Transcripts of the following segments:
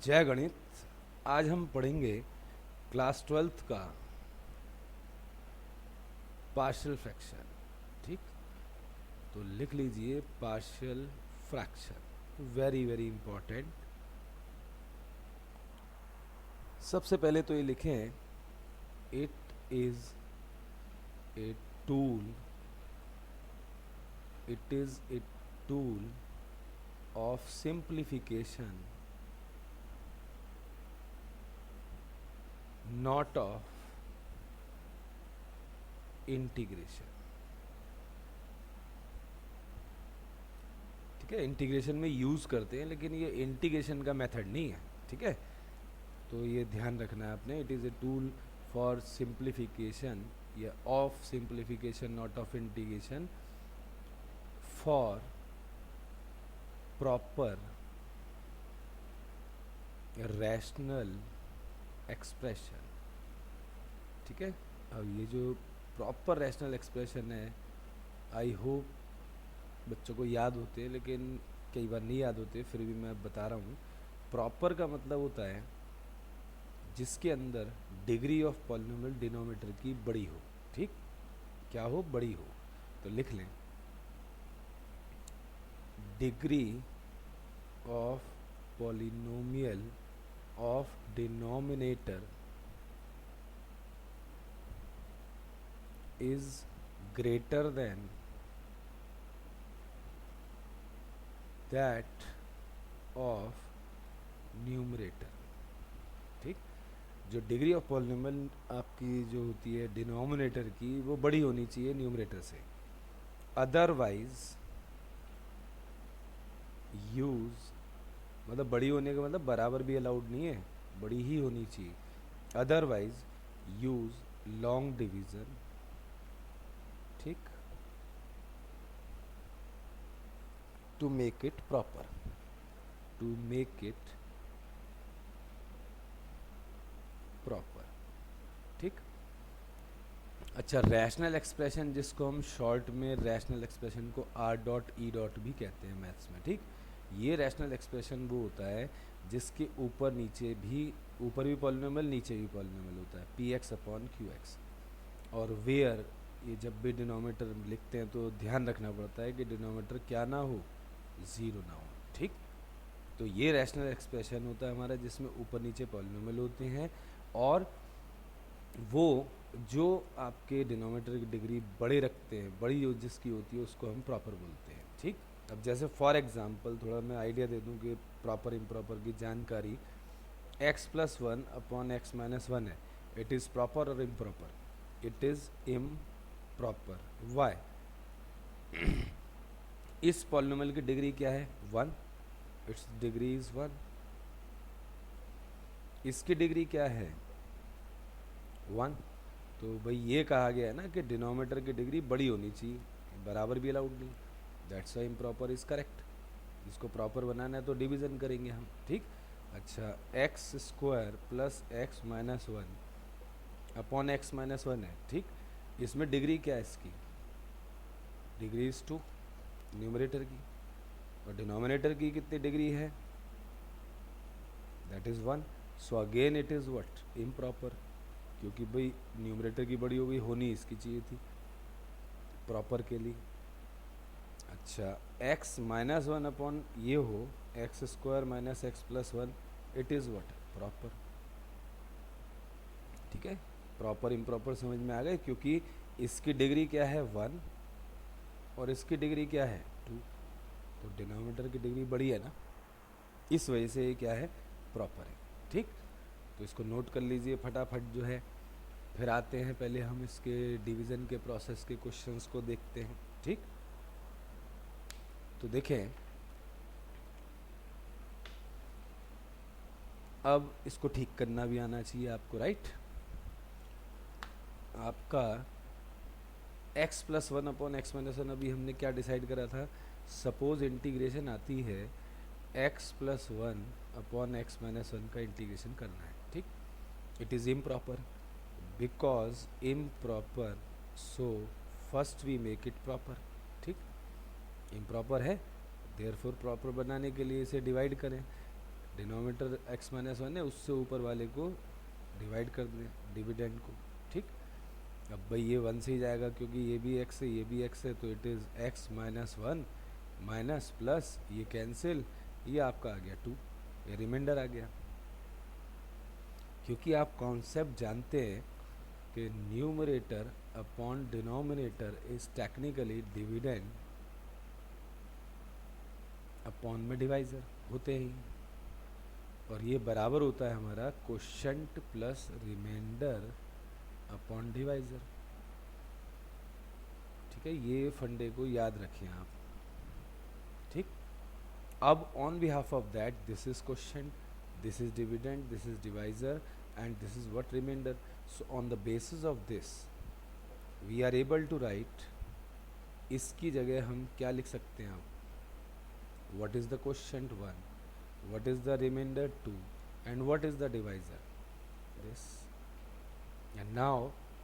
जय गणित। आज हम पढ़ेंगे क्लास 12th का पार्शियल फ्रैक्शन। ठीक, तो लिख लीजिए partial fraction, very very important. सबसे पहले तो ये लिखें, it is a tool, it is a tool of simplification, not of integration. ठीक है, इंटीग्रेशन में यूज़ करते हैं लेकिन ये इंटीग्रेशन का मेथड नहीं है। ठीक है, तो ये ध्यान रखना है आपने। It is a tool for simplification या of simplification, not of integration, for proper rational expression. ठीक है, अब ये जो प्रॉपर रैशनल एक्सप्रेशन है, आई होप बच्चों को याद होते हैं, लेकिन कई बार नहीं याद होते, फिर भी मैं बता रहा हूँ। प्रॉपर का मतलब होता है जिसके अंदर डिग्री ऑफ पॉलिनोमियल डिनोमिनेटर की बड़ी हो। ठीक, क्या हो? बड़ी हो। तो लिख लें, degree of polynomial of denominator is greater than that of numerator. ठीक, जो डिग्री ऑफ पॉलिनोमियल आपकी जो होती है डिनोमिनेटर की, वो बड़ी होनी चाहिए न्यूमरेटर से। अदरवाइज यूज, मतलब बड़ी होने का मतलब बराबर भी अलाउड नहीं है, बड़ी ही होनी चाहिए। Otherwise use long division. ठीक, to make it proper, to make it proper. ठीक, अच्छा, रैशनल एक्सप्रेशन जिसको हम शॉर्ट में रैशनल एक्सप्रेशन को आर डॉट ई डॉट भी कहते हैं मैथ्स में। ठीक, ये रैशनल एक्सप्रेशन वो होता है जिसके ऊपर नीचे भी, ऊपर भी पॉलिनोमियल नीचे भी पॉलिनोमियल होता है, P x upon Q x. और वेयर, ये जब भी डिनोमिनेटर लिखते हैं तो ध्यान रखना पड़ता है कि डिनोमिनेटर क्या ना हो, ज़ीरो ना हो। ठीक, तो ये रैशनल एक्सप्रेशन होता है हमारा जिसमें ऊपर नीचे पॉलिनोमियल होते हैं, और वो जो आपके डिनोमिनेटर की डिग्री बड़े रखते हैं, बड़ी जिसकी होती है, उसको हम प्रॉपर बोलते हैं। ठीक, अब जैसे फॉर एग्जांपल थोड़ा मैं आइडिया दे दूं कि प्रॉपर इम्प्रॉपर की जानकारी, x plus one upon x minus one है, इट इज़ प्रॉपर और इम्प्रॉपर? इट इज़ इम प्रॉपर। वाई? इस पॉलिनोमियल की डिग्री क्या है? One, it's degree is one. इसकी डिग्री क्या है? वन। तो भाई ये कहा गया है ना कि डिनोमिनेटर की डिग्री बड़ी होनी चाहिए, बराबर भी अलाउड नहीं। That's why improper is correct. इसको प्रॉपर बनाना है तो डिवीजन करेंगे हम। ठीक, अच्छा, x square plus x minus one upon x minus one है। ठीक, इसमें डिग्री क्या है? इसकी डिग्री इज टू, न्यूमरेटर की, और डिनोमिनेटर की कितनी डिग्री है? That is one. So again it is what? Improper, क्योंकि भाई न्यूमरेटर की बड़ी हो गई, होनी इसकी चाहिए थी प्रॉपर के लिए। अच्छा, एक्स माइनस वन अपॉन ये हो x square minus x plus one, it is what? Proper. ठीक है, प्रॉपर इम्प्रॉपर समझ में आ गए, क्योंकि इसकी डिग्री क्या है? वन, और इसकी डिग्री क्या है? टू। तो डिनोमिनेटर की डिग्री बड़ी है ना, इस वजह से ये क्या है? प्रॉपर है। ठीक, तो इसको नोट कर लीजिए फटाफट जो है। फिर आते हैं, पहले हम इसके डिवीज़न के प्रोसेस के क्वेश्चंस को देखते हैं। ठीक, तो देखें, अब इसको ठीक करना भी आना चाहिए आपको, राइट? आपका x plus one upon x minus one, अभी हमने क्या डिसाइड करा था? सपोज इंटीग्रेशन आती है x plus one upon x minus one का इंटीग्रेशन करना है। ठीक, it is improper, because improper, so first we make it proper. ठीक, इम्प्रॉपर है, देयरफॉर प्रॉपर बनाने के लिए इसे डिवाइड करें। डिनोमिनेटर x माइनस वन है, उससे ऊपर वाले को डिवाइड कर दें डिविडेंड को, ठीक। अब भाई ये वन से ही जाएगा क्योंकि ये भी x है ये भी x है, तो it is x minus one minus plus ये कैंसिल, ये आपका आ गया 2, ये रिमाइंडर आ गया। क्योंकि आप कॉन्सेप्ट जानते हैं कि numerator upon denominator is technically dividend upon में डिवाइज़र होते ही, और ये बराबर होता है हमारा quotient plus remainder upon divisor, ठीक है। ये फंडे को याद रखें आप, ठीक। अब on behalf of that this is quotient, this is dividend, this is divisor and this is what remainder. So on the basis of this we are able to write, इसकी जगह हम क्या लिख सकते हैं, आप what is the quotient 1, what is the remainder 2 and what is the divisor this, and now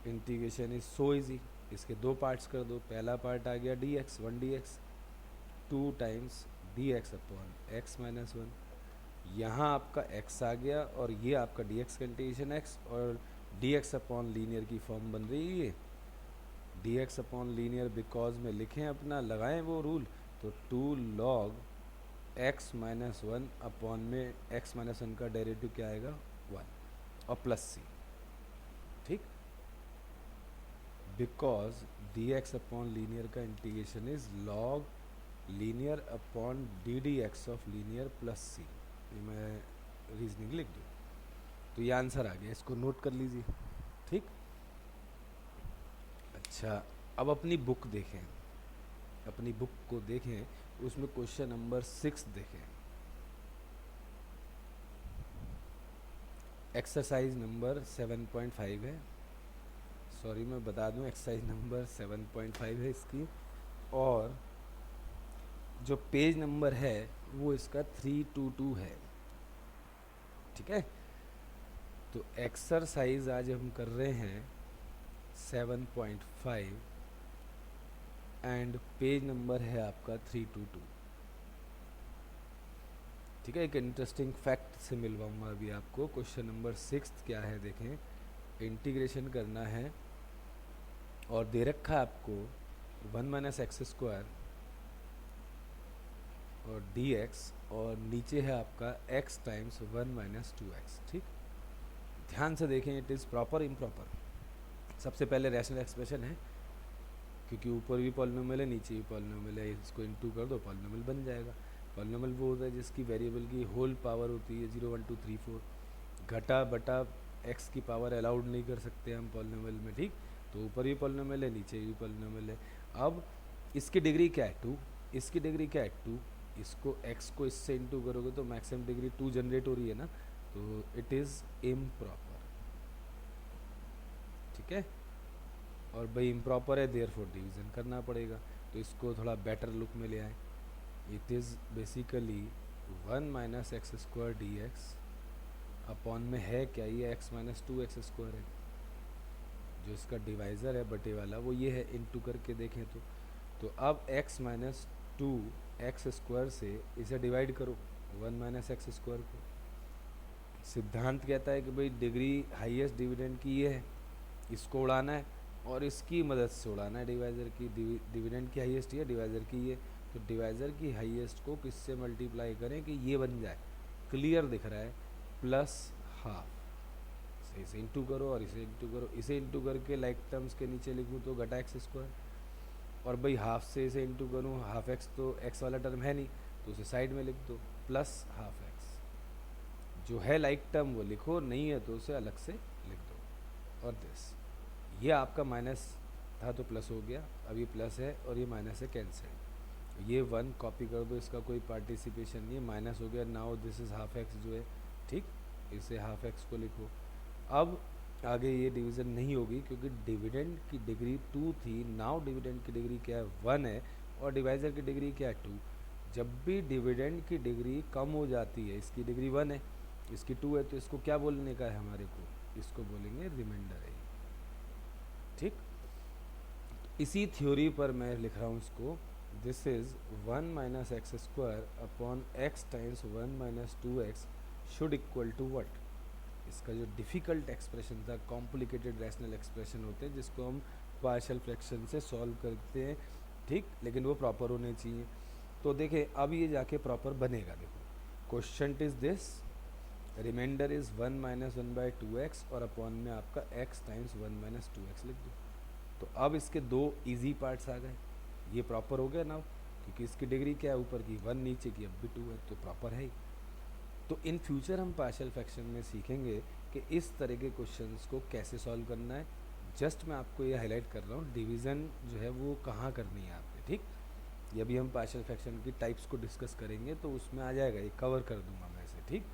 integration is so easy। इसके दो पार्ट्स कर दो, पहला पार्ट आ गया dx 1 dx 2 times dx upon x minus one, यहाँ आपका x आ गया और ये आपका dx का इंटीग्रेशन x, और dx अपॉन लीनियर की फॉर्म बन रही है dx अपॉन लीनियर, बिकॉज में लिखें अपना लगाएं वो रूल, तो 2 log x minus one upon में x माइनस वन का डेरिवेटिव क्या आएगा 1 और प्लस c, ठीक। बिकॉज dx अपॉन लीनियर का integration is log linear upon ddx of linear plus c, ये मैं रीजनिंग लिख दूँ तो ये आंसर आ गया, इसको नोट कर लीजिए, ठीक। अच्छा, अब अपनी बुक देखें, अपनी बुक को देखें, उसमें क्वेश्चन नंबर 6 देखें, एक्सरसाइज नंबर 7.5 है, सॉरी मैं बता दूं एक्सरसाइज नंबर 7.5 है इसकी, और जो पेज नंबर है वो इसका 322 है, ठीक है। तो एक्सरसाइज आज हम कर रहे हैं 7.5 एंड पेज नंबर है आपका 322, ठीक है। एक इंटरेस्टिंग फैक्ट से मिलवाऊंगा अभी आपको। क्वेश्चन नंबर 6 क्या है देखें, इंटीग्रेशन करना है और दे रखा है आपको 1 माइनस एक्स स्क्वायर और dx, और नीचे है आपका x टाइम्स 1 माइनस 2x, ठीक। ध्यान से देखें, इट इज़ प्रॉपर इम्प्रॉपर। सबसे पहले रैशनल एक्सप्रेशन है, क्योंकि ऊपर भी पॉलिनोमियल है नीचे भी पॉलिनोमियल है, इसको इनटू कर दो पॉलिनोमियल बन जाएगा। पॉलिनोमियल वो होता है जिसकी वेरिएबल की होल पावर होती है 0 1 2 3 4, घटा बटा x की पावर अलाउड नहीं कर सकते हम पॉलिनोमियल में, ठीक। तो ऊपर भी पॉलिनोमियल है नीचे भी पॉलिनोमियल है। अब इसकी डिग्री क्या है 2, इसकी डिग्री क्या है 2, इसको x को इससे इंटू करोगे तो मैक्सिमम डिग्री 2 जनरेट हो रही है ना, तो इट इज़ इम्प्रॉपर, ठीक है। और भाई इम्प्रॉपर है देयरफॉर डिवीज़न करना पड़ेगा, तो इसको थोड़ा बेटर लुक में ले आए। It is basically 1 minus x square D x upon में है क्या, ये x माइनस 2x स्क्वायर है, जो इसका डिवाइज़र है बटे वाला वो ये है, इनटू करके देखें तो अब x माइनस 2x स्क्वायर से इसे डिवाइड करो 1 माइनस एक्स स्क्वायर को। सिद्धांत कहता है कि भाई डिग्री हाईएस्ट डिविडेंड की ये है, इसको उड़ाना है और इसकी मदद से उड़ाना है डिवाइज़र की। डिविडेंड की हाईएस्ट ये, डिवाइज़र की ये, तो डिवाइज़र की हाईएस्ट को किससे मल्टीप्लाई करें कि ये बन जाए, क्लियर दिख रहा है, प्लस हाफ से इसे इंटू करो और इसे इंटू करो, इसे इंटू करके लाइक टर्म्स के नीचे लिखूँ तो घटा एक्स स्क्वायर, और भाई हाफ से इसे इंटू करूँ, हाफ एक्स तो एक्स वाला टर्म है नहीं तो उसे साइड में लिख दो, प्लस हाफ एक्स, जो है लाइक टर्म वो लिखो, नहीं है तो उसे अलग से लिख दो। और दिस ये आपका माइनस था तो प्लस हो गया, अब ये प्लस है और ये माइनस है कैंसिल, ये 1 कॉपी कर दो, इसका कोई पार्टिसिपेशन नहीं है, माइनस हो गया। Now this is half x जो है, ठीक, इसे हाफ एक्स को लिखो। अब आगे ये डिवीज़न नहीं होगी क्योंकि डिविडेंड की डिग्री 2 थी, नाउ डिविडेंड की डिग्री क्या है 1 है, और डिवाइज़र की डिग्री क्या है 2। जब भी डिविडेंड की डिग्री कम हो जाती है, इसकी डिग्री 1 है इसकी 2 है, तो इसको क्या बोलने का है हमारे को, इसको बोलेंगे रिमाइंडर है, ठीक। इसी थ्योरी पर मैं लिख रहा हूँ इसको, this is 1 minus x square upon x times 1 minus 2x should equal to what, इसका जो डिफ़िकल्ट एक्सप्रेशन था, कॉम्प्लिकेटेड रैशनल एक्सप्रेशन होते हैं जिसको हम पार्शियल फ्रैक्शन से सॉल्व करते हैं, ठीक, लेकिन वो प्रॉपर होने चाहिए। तो देखें अब ये जाके प्रॉपर बनेगा। देखो question is this, remainder is 1 minus 1/2x और अपॉन में आपका x टाइम्स 1 माइनस 2x लिख दो। तो अब इसके दो इजी पार्ट्स आ गए, ये प्रॉपर हो गया ना, क्योंकि इसकी डिग्री क्या है, ऊपर की 1 नीचे की अब भी 2 है, तो प्रॉपर है ही। तो इन फ्यूचर हम पार्शियल फ्रैक्शन में सीखेंगे कि इस तरह के क्वेश्चंस को कैसे सॉल्व करना है। जस्ट मैं आपको ये हाईलाइट कर रहा हूँ, डिवीज़न जो है वो कहाँ करनी है आपने, ठीक। ये अभी हम पार्शियल फ्रैक्शन की टाइप्स को डिस्कस करेंगे तो उसमें आ जाएगा, ये कवर कर दूंगा मैं इसे, ठीक।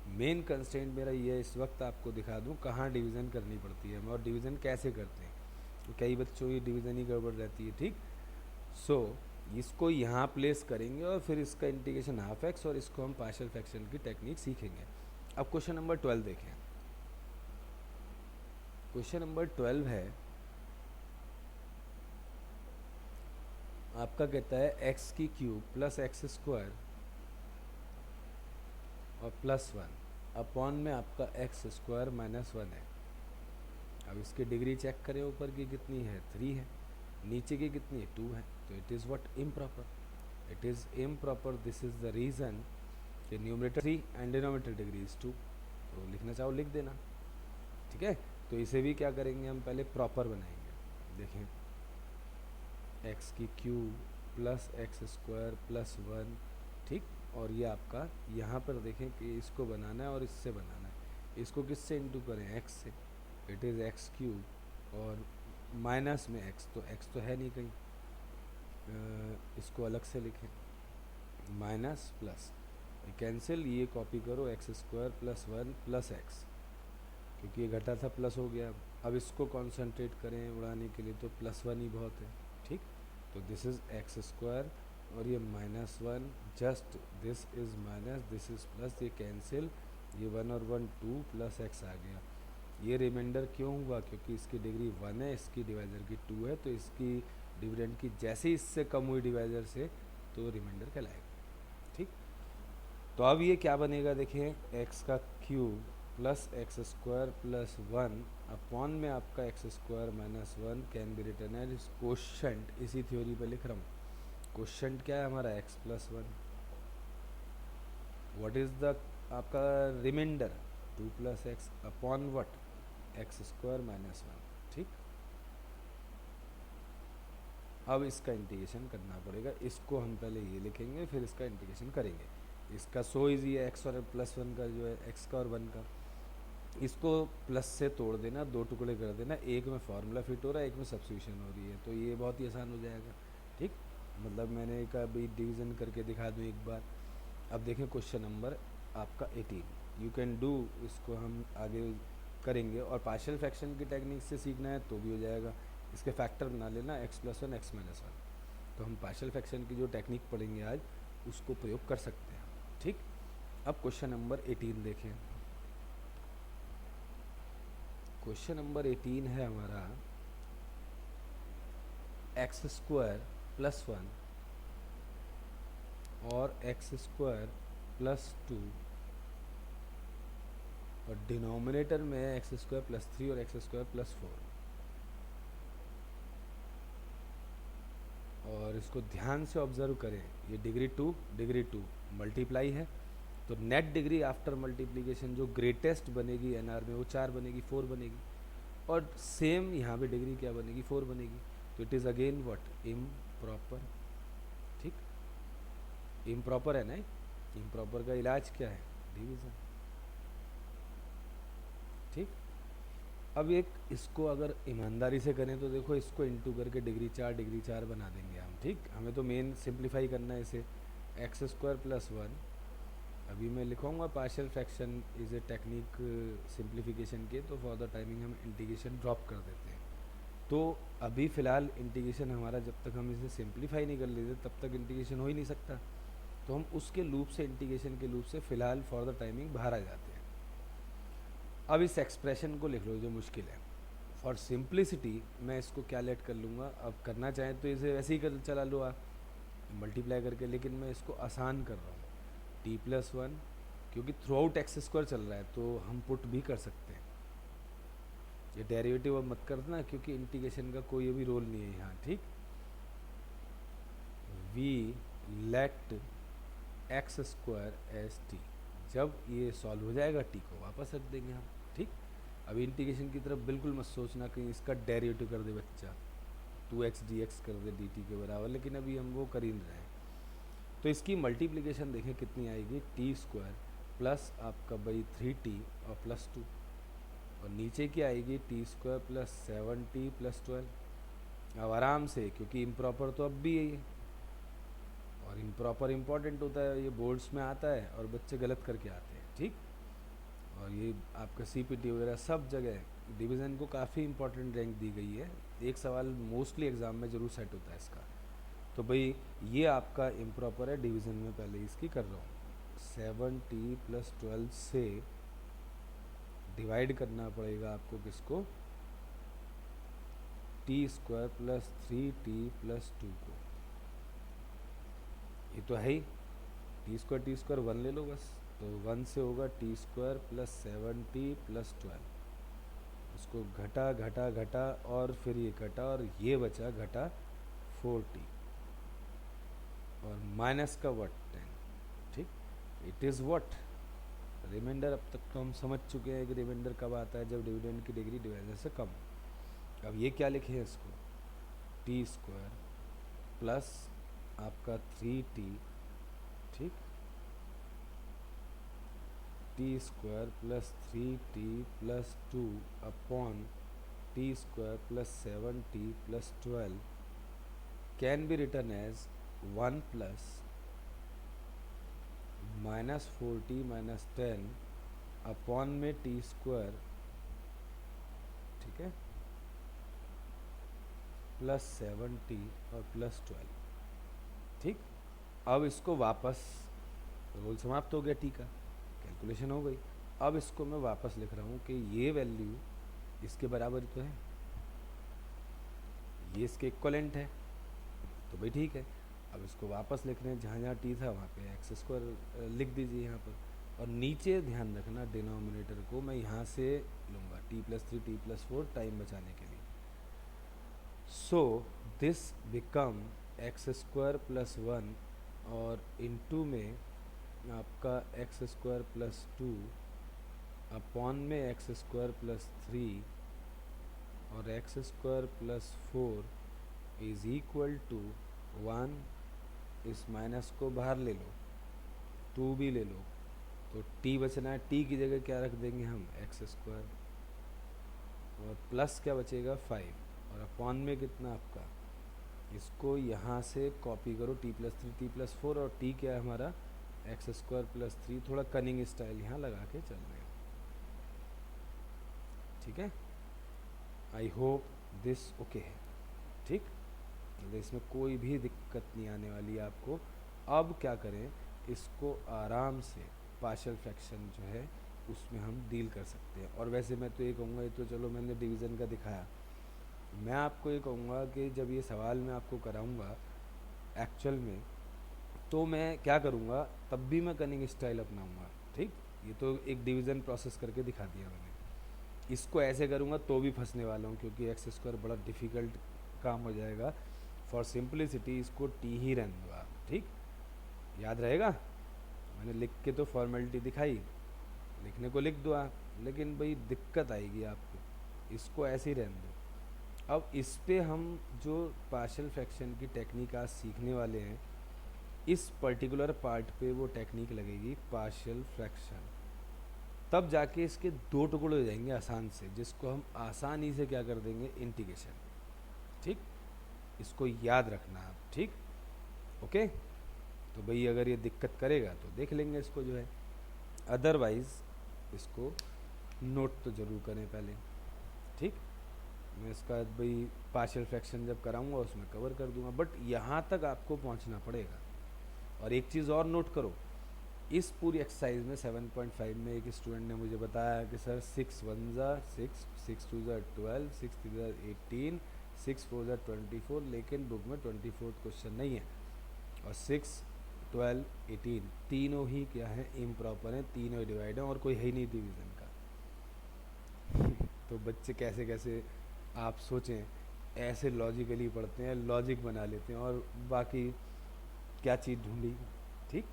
मेन कंस्ट्रेंट मेरा ये है इस वक्त आपको दिखा दूँ कहाँ डिवीज़न करनी पड़ती है और डिवीज़न कैसे करते हैं। तो कई बच्चों की डिवीज़न ही गड़बड़ रहती है, ठीक। सो इसको यहाँ प्लेस करेंगे और फिर इसका इंटीग्रेशन हाफ एक्स और इसको हम पार्शियल फ्रैक्शन की टेक्निक सीखेंगे। अब क्वेश्चन नंबर 12 देखें। क्वेश्चन नंबर 12 है आपका, कहता है एक्स की क्यूब प्लस एक्स स्क्वायर और प्लस 1 अपॉन में आपका एक्स स्क्वायर माइनस 1 है। अब इसकी डिग्री चेक करें, ऊपर की कितनी है 3 है, नीचे की कितनी है 2 है, तो it is what improper, it is improper. This is the reason कि numerator 3 and denominator degree is 2। तो लिखना चाहो लिख देना, ठीक है। तो इसे भी क्या करेंगे हम, पहले प्रॉपर बनाएंगे। देखें एक्स की cube plus x square plus 1, ठीक। और ये आपका यहाँ पर देखें कि इसको बनाना है और इससे बनाना है। इसको किससे इंटू करें, एक्स से, इट इज़ एक्स क्यूब और माइनस में एक्स, तो एक्स तो है नहीं कहीं, इसको अलग से लिखें, माइनस प्लस कैंसिल, ये कॉपी करो, x square plus 1 plus x, क्योंकि ये घटा था प्लस हो गया। अब इसको कॉन्सेंट्रेट करें उड़ाने के लिए तो प्लस 1 ही बहुत है, ठीक। तो दिस इज़ एक्स स्क्वायर और ये minus 1, just this is minus, this is plus, ये कैंसिल, ये 1 और 1 2 प्लस एक्स आ गया। ये रिमाइंडर क्यों हुआ, क्योंकि इसकी डिग्री 1 है, इसकी डिवाइज़र की 2 है, तो इसकी डिविडेंड की जैसे ही इससे कम हुई डिवाइज़र से तो रिमाइंडर कहलाएगा, ठीक। तो अब ये क्या बनेगा, देखें एक्स का cube plus x square plus 1 upon में आपका x square minus 1 can be written as quotient. इसी थ्योरी पे लिख रहा हूँ। कोशेंट क्या है हमारा, x plus 1, what is the आपका remainder 2 plus x upon what, x square minus 1, ठीक। अब इसका इंटीग्रेशन करना पड़ेगा, इसको हम पहले ये लिखेंगे फिर इसका इंटीग्रेशन करेंगे। इसका सो इजी है, एक्स और प्लस 1 का जो है, एक्स का और 1 का, इसको प्लस से तोड़ देना, दो टुकड़े कर देना, एक में फार्मूला फिट हो रहा है, एक में सब्स्टिट्यूशन हो रही है, तो ये बहुत ही आसान हो जाएगा, ठीक। मतलब मैंने एक अभी डिवीज़न करके दिखा दूँ एक बार। अब देखें क्वेश्चन नंबर आपका 18, यू कैन डू, इसको हम आगे करेंगे और पार्शियल फ्रैक्शन की टेक्निक से सीखना है तो भी हो जाएगा। इसके फैक्टर बना लेना, एक्स प्लस 1 एक्स माइनस 1, तो हम पार्शियल फ्रैक्शन की जो टेक्निक पढ़ेंगे आज उसको प्रयोग कर सकते हैं, ठीक। अब क्वेश्चन नंबर 18 देखें। क्वेश्चन नंबर 18 है हमारा, एक्स स्क्वायर प्लस 1 और एक्स स्क्वायर प्लस 2 और डिनोमिनेटर में एक्स स्क्वायर प्लस 3 और एक्स स्क्वायर प्लस 4। और इसको ध्यान से ऑब्जर्व करें, ये डिग्री 2 मल्टीप्लाई है, तो नेट डिग्री आफ्टर मल्टीप्लिकेशन जो ग्रेटेस्ट बनेगी एनआर में वो 4 बनेगी, 4 बनेगी, और सेम यहाँ पे डिग्री क्या बनेगी, 4 बनेगी। तो it is again what, improper, ठीक। इम्प्रॉपर है ना, इम्प्रॉपर का इलाज क्या है, डिवीज़न, ठीक। अब एक इसको अगर ईमानदारी से करें तो देखो, इसको इंटू करके डिग्री 4 बना देंगे हम, ठीक। हमें तो मेन सिंप्लीफाई करना है इसे, एक्स स्क्वायर प्लस 1, अभी मैं लिखूँगा partial fraction is a technique simplification के, तो फॉर द टाइमिंग हम इंटीग्रेशन ड्रॉप कर देते हैं। तो अभी फ़िलहाल इंटीग्रेशन हमारा, जब तक हम इसे सिंप्लीफाई नहीं कर लेते तब तक इंटीग्रेशन हो ही नहीं सकता, तो हम उसके लूप से, इंटीग्रेशन के लूप से फ़िलहाल फॉर द टाइमिंग बाहर आ जाते हैं। अब इस एक्सप्रेशन को लिख लो जो मुश्किल है, फॉर सिंप्लिसिटी मैं इसको क्या लेट कर लूँगा, अब करना चाहें तो इसे वैसे ही कर चला लो आप मल्टीप्लाई करके, लेकिन मैं इसको आसान कर रहा हूँ, t प्लस 1 क्योंकि थ्रू आउट एक्स स्क्वायर चल रहा है तो हम पुट भी कर सकते हैं। ये डेरिवेटिव अब मत करना क्योंकि इंटीग्रेशन का कोई अभी रोल नहीं है यहाँ, ठीक। We let x square as t, जब ये सॉल्व हो जाएगा टी को वापस रख देंगे हम, ठीक। अभी इंटीग्रेशन की तरफ बिल्कुल मत सोचना कहीं इसका डेरिवेटिव कर दे बच्चा, 2x dx कर दे dt के बराबर, लेकिन अभी हम वो कर ही नहीं रहे हैं। तो इसकी मल्टीप्लिकेशन देखें कितनी आएगी, टी स्क्वायर प्लस आपका भाई 3t और प्लस 2, और नीचे की आएगी T square plus 7t plus 12। अब आराम से, क्योंकि इम्प्रॉपर तो अब भी है ये, और इम्प्रॉपर इम्पॉर्टेंट होता है, ये बोर्ड्स में आता है और बच्चे गलत करके आते हैं, ठीक। और ये आपका सीपीटी वगैरह सब जगह डिवीज़न को काफ़ी इंपॉर्टेंट रैंक दी गई है। एक सवाल मोस्टली एग्ज़ाम में ज़रूर सेट होता है इसका। तो भाई ये आपका इम्प्रॉपर है, डिवीज़न में पहले इसकी कर रहा हूँ। 7t प्लस 12 से डिवाइड करना पड़ेगा आपको किसको, T square plus 3t plus 2 को। ये तो है ही, टी स्क्वायर 1 ले लो बस, तो 1 से होगा T square plus 7t plus 12, उसको घटा घटा घटा और फिर ये घटा और ये बचा घटा 4t और माइनस का व्हाट 10, ठीक। It is what remainder. अब तक तो हम समझ चुके हैं कि रिमाइंडर कब आता है, जब डिविडेंड की डिग्री डिवाइजर से कम। अब ये क्या लिखे हैं इसको, टी स्क्वायर प्लस आपका 3t, ठीक, t square plus 3t plus 2 upon t square plus 7t plus 12 can be written as 1 plus minus 4t minus 10 upon में टी स्क्वायर, ठीक है, प्लस 7t और प्लस 12, ठीक। अब इसको वापस, रोल समाप्त हो गया टी का, कैलकुलेशन हो गई। अब इसको मैं वापस लिख रहा हूँ कि ये वैल्यू इसके बराबर तो है, ये इसके इक्वलेंट है, तो भाई ठीक है। अब इसको वापस लिख रहे हैं, जहाँ जहाँ टी था वहाँ पे एक्स स्क्वायर लिख दीजिए यहाँ पर, और नीचे ध्यान रखना डिनोमिनेटर को मैं यहाँ से लूँगा t plus 3 t plus 4 time बचाने के लिए। So this become x square plus 1 और इनटू में आपका एक्स स्क्वायर प्लस 2 अपॉन में एक्स स्क्वायर प्लस 3 और x square plus 4 is equal to 1। इस माइनस को बाहर ले लो, 2 भी ले लो, तो t बचना है, t की जगह क्या रख देंगे हम, एक्स स्क्वायर, और प्लस क्या बचेगा 5, और अपॉन में कितना आपका, इसको यहाँ से कॉपी करो, t प्लस 3 t प्लस 4, और t क्या है हमारा एक्स स्क्वायर प्लस 3। थोड़ा कनिंग स्टाइल यहाँ लगा के चल रहे हैं, ठीक है। आई होप दिस ओके है, ठीक, इसमें कोई भी दिक्कत नहीं आने वाली है आपको। अब क्या करें, इसको आराम से पार्शियल फ्रैक्शन जो है उसमें हम डील कर सकते हैं। और वैसे मैं तो ये कहूँगा, ये तो चलो मैंने डिवीज़न का दिखाया, मैं आपको ये कहूँगा कि जब ये सवाल मैं आपको कराऊँगा एक्चुअल में, तो मैं क्या करूँगा, तब भी मैं कनिंग स्टाइल अपनाऊँगा, ठीक। ये तो एक डिवीज़न प्रोसेस करके दिखा दिया मैंने, इसको ऐसे करूँगा तो भी फंसने वाला हूँ, क्योंकि एक्स स्क्वायर बड़ा डिफ़िकल्ट काम हो जाएगा। फॉर सिंपलिसिटी इसको टी ही रहने दो आप, ठीक, याद रहेगा। मैंने लिख के तो फॉर्मेलिटी दिखाई, लिखने को लिख दो आप, लेकिन भाई दिक्कत आएगी आपको, इसको ऐसे ही रहने दो। अब इस पे हम जो पार्शियल फ्रैक्शन की टेक्निक आज सीखने वाले हैं, इस पर्टिकुलर पार्ट पे वो टेक्निक लगेगी पार्शियल फ्रैक्शन, तब जाके इसके 2 टुकड़े हो जाएंगे आसान से, जिसको हम आसानी से क्या कर देंगे, इंटीग्रेशन, ठीक। इसको याद रखना आप, ठीक, ओके। तो भाई अगर ये दिक्कत करेगा तो देख लेंगे इसको जो है, अदरवाइज़ इसको नोट तो ज़रूर करें पहले, ठीक। मैं इसका भाई पार्शियल फ्रैक्शन जब कराऊंगा उसमें कवर कर दूंगा, बट यहाँ तक आपको पहुँचना पड़ेगा। और एक चीज़ और नोट करो, इस पूरी एक्सरसाइज में 7.5 में एक स्टूडेंट ने मुझे बताया कि सर 6 1 ज़ा 6, 6 2 ज़ा 12, 6 3 ज़ा 18, 6 4 ज़ा 24, लेकिन बुक में 24 क्वेश्चन नहीं है, और 6 12, 18 तीनों ही क्या है, इम्प्रॉपर हैं, तीनों ही डिवाइड हैं और कोई है ही नहीं डिवीज़न का। तो बच्चे कैसे कैसे आप सोचें, ऐसे लॉजिकली पढ़ते हैं, लॉजिक बना लेते हैं और बाकी क्या चीज़ ढूंढी। ठीक,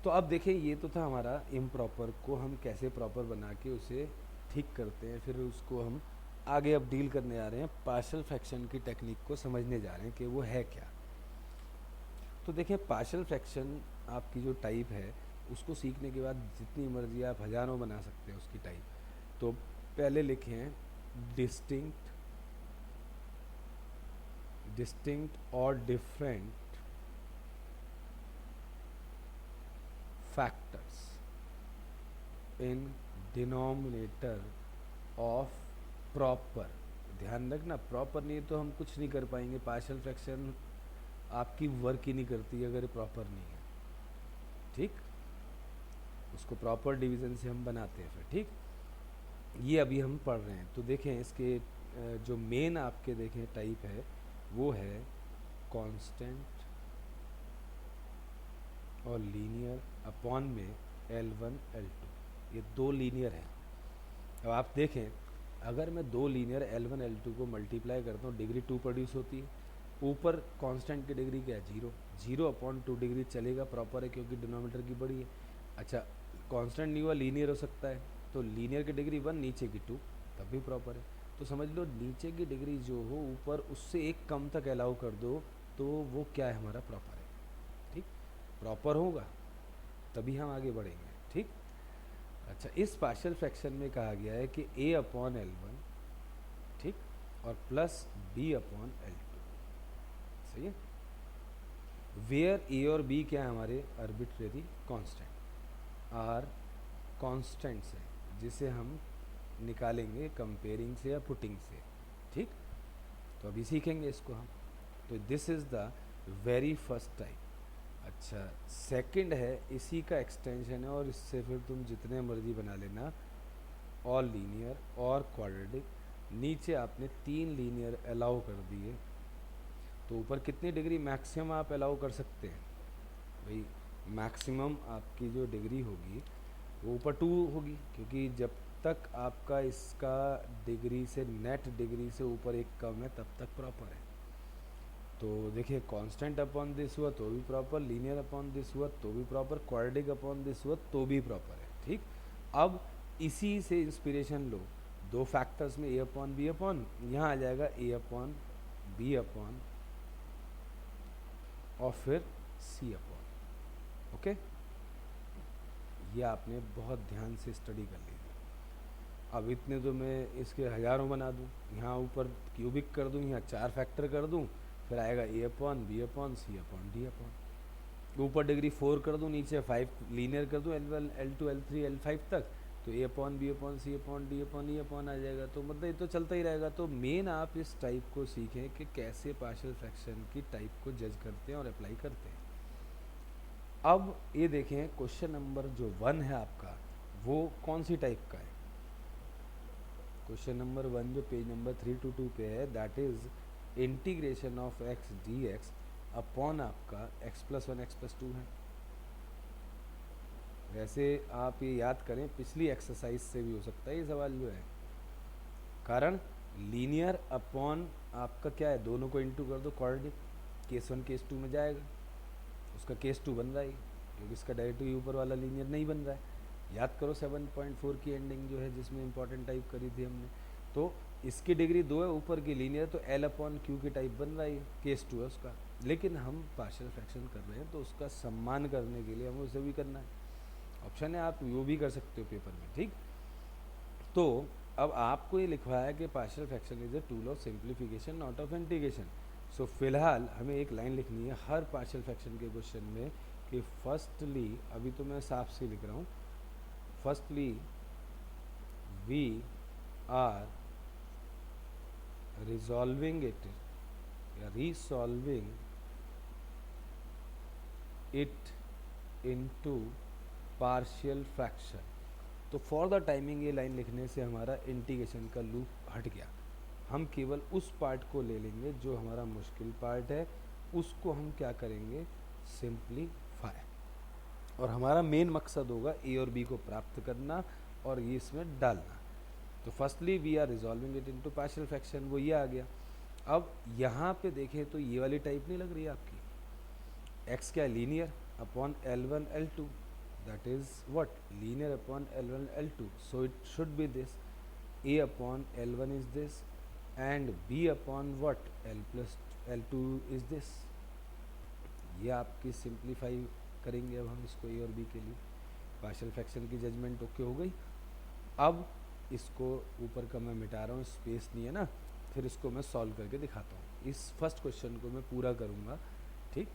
तो अब देखें ये तो था हमारा इम्प्रॉपर को हम कैसे प्रॉपर बना के उसे ठीक करते हैं, फिर उसको हम आगे अब डील करने जा रहे हैं, पार्शियल फ्रैक्शन की टेक्निक को समझने जा रहे हैं कि वो है क्या। तो देखिए पार्शियल फ्रैक्शन आपकी जो टाइप है उसको सीखने के बाद जितनी मर्जी आप हज़ारों बना सकते हैं उसकी टाइप। तो पहले लिखें डिस्टिंक्ट, डिस्टिंक्ट और different factors in denominator of proper. ध्यान रखना प्रॉपर नहीं तो हम कुछ नहीं कर पाएंगे, पार्शियल फ्रैक्शन आपकी वर्क ही नहीं करती अगर प्रॉपर नहीं है। ठीक, उसको प्रॉपर डिवीज़न से हम बनाते हैं फिर। ठीक, ये अभी हम पढ़ रहे हैं। तो देखें इसके जो मेन आपके देखें टाइप है वो है कांस्टेंट और लीनियर अपॉन में L1 L2, ये दो लीनियर हैं। अब आप देखें अगर मैं दो लीनियर L1 L2 को मल्टीप्लाई करता हूँ डिग्री 2 प्रोड्यूस होती है, ऊपर कांस्टेंट की डिग्री क्या है 0, 0/2 डिग्री चलेगा, प्रॉपर है क्योंकि डिनोमिनेटर की बड़ी है। अच्छा कांस्टेंट नहीं हुआ लीनियर हो सकता है, तो लीनियर की डिग्री 1 नीचे की 2 तब भी प्रॉपर है। तो समझ लो नीचे की डिग्री जो हो ऊपर उससे एक कम तक अलाउ कर दो तो वो क्या है हमारा प्रॉपर है। ठीक, प्रॉपर होगा तभी हम आगे बढ़ेंगे। ठीक, अच्छा इस पार्शियल फ्रैक्शन में कहा गया है कि A/L1 ठीक और प्लस B/L2, सही है। वेयर ए और बी क्या है हमारे आर्बिट्रेरी कांस्टेंट, आर कांस्टेंट्स हैं जिसे हम निकालेंगे कंपेयरिंग से या पुटिंग से। ठीक, तो अभी सीखेंगे इसको हम। तो this is the very first type. अच्छा सेकंड है इसी का एक्सटेंशन है और इससे फिर तुम जितने मर्जी बना लेना, और लीनियर और क्वाड्रेटिक। नीचे आपने 3 लीनियर अलाउ कर दिए, तो ऊपर कितनी डिग्री मैक्सिमम आप अलाउ कर सकते हैं भाई। मैक्सिमम आपकी जो डिग्री होगी वो ऊपर 2 होगी, क्योंकि जब तक आपका इसका डिग्री से नेट डिग्री से ऊपर एक कम है तब तक प्रॉपर है। तो देखिए कांस्टेंट अपॉन दिस हुआ तो भी प्रॉपर, लीनियर अपॉन दिस हुआ तो भी प्रॉपर, क्वाड्रेटिक अपॉन दिस हुआ तो भी प्रॉपर है। ठीक, अब इसी से इंस्पिरेशन लो, दो फैक्टर्स में A/B/, यहाँ आ जाएगा A/B/, और फिर C/, ओके। ये आपने बहुत ध्यान से स्टडी कर लीजिए। अब इतने तो मैं इसके हज़ारों बना दूँ, यहाँ ऊपर क्यूबिक कर दूँ, यहाँ 4 फैक्टर कर दूँ, फिर आएगा A/B/C/D/। ऊपर डिग्री 4 कर दूँ, नीचे 5 लीनियर कर दूँ, L1 L2 L3 L5 तक, तो A/B/C/D/E आ जाएगा। तो मतलब ये तो चलता ही रहेगा। तो मेन आप इस टाइप को सीखें कि कैसे पार्शियल फ्रैक्शन की टाइप को जज करते हैं और अप्लाई करते हैं। अब ये देखें क्वेश्चन नंबर जो 1 है आपका वो कौन सी टाइप का है। क्वेश्चन नंबर 1 जो पेज नंबर 322 पे है, that is integration of x dx upon आपका x+1 x+2 है। वैसे आप ये याद करें पिछली एक्सरसाइज से भी हो सकता है ये सवाल जो है, कारण लीनियर अपॉन आपका क्या है, दोनों को इंटू कर दो, क्वाड्रेटिक, केस 1 केस 2 में जाएगा, उसका केस 2 बन रहा है क्योंकि इसका डायरेक्टली ऊपर वाला लीनियर नहीं बन रहा है। याद करो 7.4 की एंडिंग जो है जिसमें इंपॉर्टेंट टाइप करी थी हमने, तो इसकी डिग्री 2 है, ऊपर की लीनियर, तो L/Q की टाइप बन रहा है, केस 2 है उसका। लेकिन हम पार्शियल फ्रैक्शन कर रहे हैं तो उसका सम्मान करने के लिए हमें उसे भी करना है। ऑप्शन है, आप वो भी कर सकते हो पेपर में। ठीक, तो अब आपको ये लिखवाया कि partial fraction is a tool of simplification not of integration. So फिलहाल हमें एक लाइन लिखनी है हर पार्शियल फ्रैक्शन के क्वेश्चन में कि फर्स्टली, अभी तो मैं साफ से लिख रहा हूँ, firstly we are resolving it या resolving it into partial fraction. तो फॉर द टाइमिंग ये लाइन लिखने से हमारा इंटीग्रेशन का लूप हट गया। हम केवल उस पार्ट को ले लेंगे जो हमारा मुश्किल पार्ट है, उसको हम क्या करेंगे सिंप्लीफाई। और हमारा मेन मकसद होगा ए और बी को प्राप्त करना और ये इसमें डालना। तो firstly we are resolving it into partial fraction, वो ये आ गया। अब यहाँ पे देखें तो ये वाली टाइप नहीं लग रही है आपकी, x क्या है, linear upon L1 L2, that is what, linear upon L1 L2, so it should be this, a upon L1 is this and b upon what L plus L2 is this. ये आपकी simplify करेंगे अब हम इसको a और b के लिए। Partial fraction की जजमेंट ओके हो गई। अब इसको ऊपर का मैं मिटा रहा हूँ, स्पेस नहीं है ना, फिर इसको मैं सॉल्व करके दिखाता हूँ। इस फर्स्ट क्वेश्चन को मैं पूरा करूँगा, ठीक।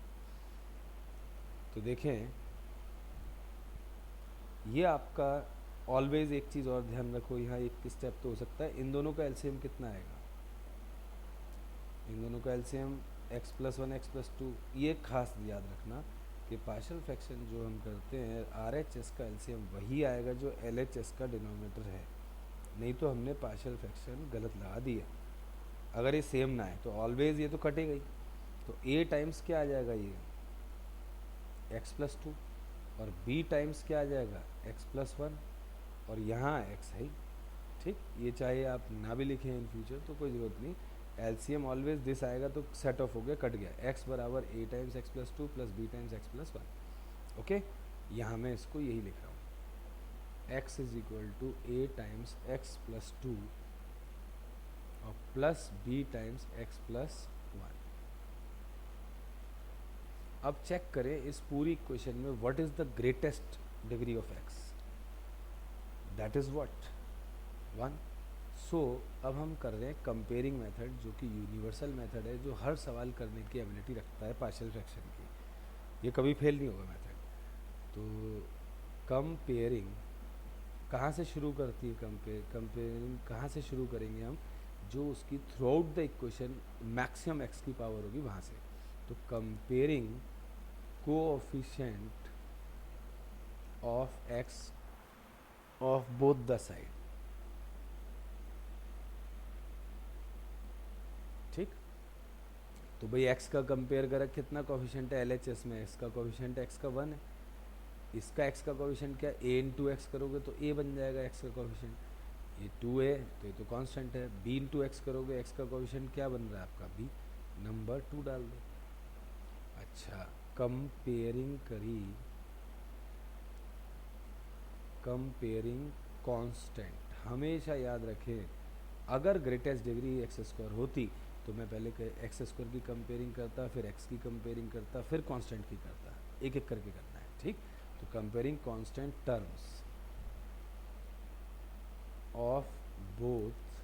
तो देखें, ये आपका ऑलवेज एक चीज़ और ध्यान रखो, यहाँ एक स्टेप तो हो सकता है, इन दोनों का एलसीएम कितना आएगा, इन दोनों का LCM x plus 1 x plus 2। ये खास याद रखना कि पार्शियल फ्रैक्शन जो हम करते हैं RHS का एलसीएम वही आएगा जो LHS का डिनोमिनेटर है, नहीं तो हमने पार्शियल फ्रैक्शन गलत लगा दिया। अगर ये सेम ना है तो ऑलवेज ये तो कटेगा ही, तो a टाइम्स क्या आ जाएगा, ये x प्लस 2, और b टाइम्स क्या आ जाएगा, x प्लस 1, और यहाँ x है, ठीक। ये चाहे आप ना भी लिखें इन फ्यूचर तो कोई ज़रूरत नहीं, एलसीएम ऑलवेज दिस आएगा तो सेट ऑफ हो गया, कट गया। x बराबर a times x plus 2 plus b times x plus 1, okay. यहाँ मैं इसको यही लिख रहा हूँ, x is equal to a times x plus 2 और plus b times x plus 1। अब चेक करें इस पूरी इक्वेशन में what is the greatest degree of x, that is what 1। सो अब हम कर रहे हैं कंपेयरिंग मेथड, जो कि यूनिवर्सल मेथड है, जो हर सवाल करने की एबिलिटी रखता है पार्शियल फ्रैक्शन की, ये कभी फेल नहीं होगा मेथड। तो कंपेयरिंग कहाँ से शुरू करती है, कंपेयरिंग कहाँ से शुरू करेंगे हम, जो उसकी through out the equation maximum x की पावर होगी वहाँ से। तो comparing coefficient of x of both the side, ठीक। तो भाई x का कंपेयर करा, कितना कोएफिशिएंट है LHS में, इसका कोएफिशिएंट x का 1 है, इसका x का कोएफिशिएंट क्या, a इंटू एक्स करोगे तो a बन जाएगा x का कोएफिशिएंट, ये 2 है तो ये तो कांस्टेंट है, b इंटू एक्स करोगे x का कोएफिशिएंट क्या बन रहा है आपका b, नंबर 2 डाल दो। अच्छा, कंपेयरिंग करी, कंपेयरिंग कांस्टेंट, हमेशा याद रखें अगर ग्रेटेस्ट डिग्री एक्स स्क्वायर होती तो मैं पहले एक्स स्क्वायर की कंपेयरिंग करता, फिर एक्स की कंपेयरिंग करता, फिर कांस्टेंट की करता, एक एक करके करना है, ठीक। तो comparing constant terms of both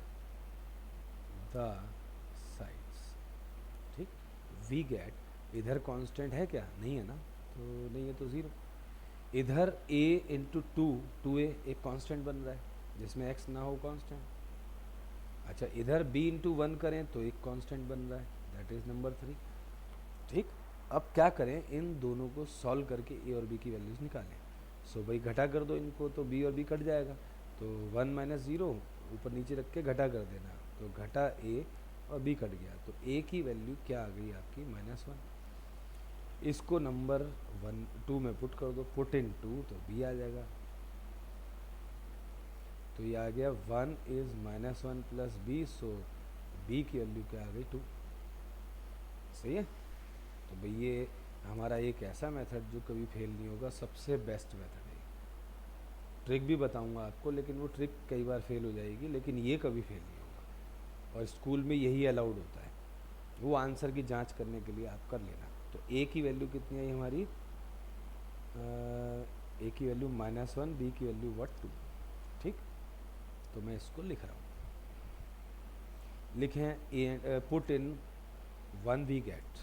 the sides, ठीक। वी गेट, इधर कांस्टेंट है क्या, नहीं है ना, तो नहीं है तो ज़ीरो। इधर a इंटू 2a एक कांस्टेंट बन रहा है जिसमें x ना हो कांस्टेंट। अच्छा, इधर b इंटू 1 करें तो एक कांस्टेंट बन रहा है, दैट इज नंबर 3, ठीक। अब क्या करें, इन दोनों को सॉल्व करके a और b की वैल्यूज निकालें। सो भाई घटा कर दो इनको तो b और b कट जाएगा, तो 1 माइनस 0 ऊपर नीचे रख के घटा कर देना, तो घटा a और b कट गया, तो a की वैल्यू क्या आ गई आपकी -1। इसको नंबर 2 में पुट कर दो, पुट इन 2 तो b आ जाएगा, तो ये आ गया 1 is -1 plus b, so b की वैल्यू क्या आ गई 2, सही है। तो भाई ये हमारा एक ऐसा मेथड जो कभी फेल नहीं होगा, सबसे बेस्ट मेथड है। ट्रिक भी बताऊंगा आपको, लेकिन वो ट्रिक कई बार फेल हो जाएगी, लेकिन ये कभी फेल नहीं होगा, और स्कूल में यही अलाउड होता है, वो आंसर की जांच करने के लिए आप कर लेना। तो a की वैल्यू कितनी आई हमारी, a की वैल्यू -1, b की वैल्यू 2, ठीक। तो मैं इसको लिख रहा हूँ, लिखें पुट इन 1 वी गेट,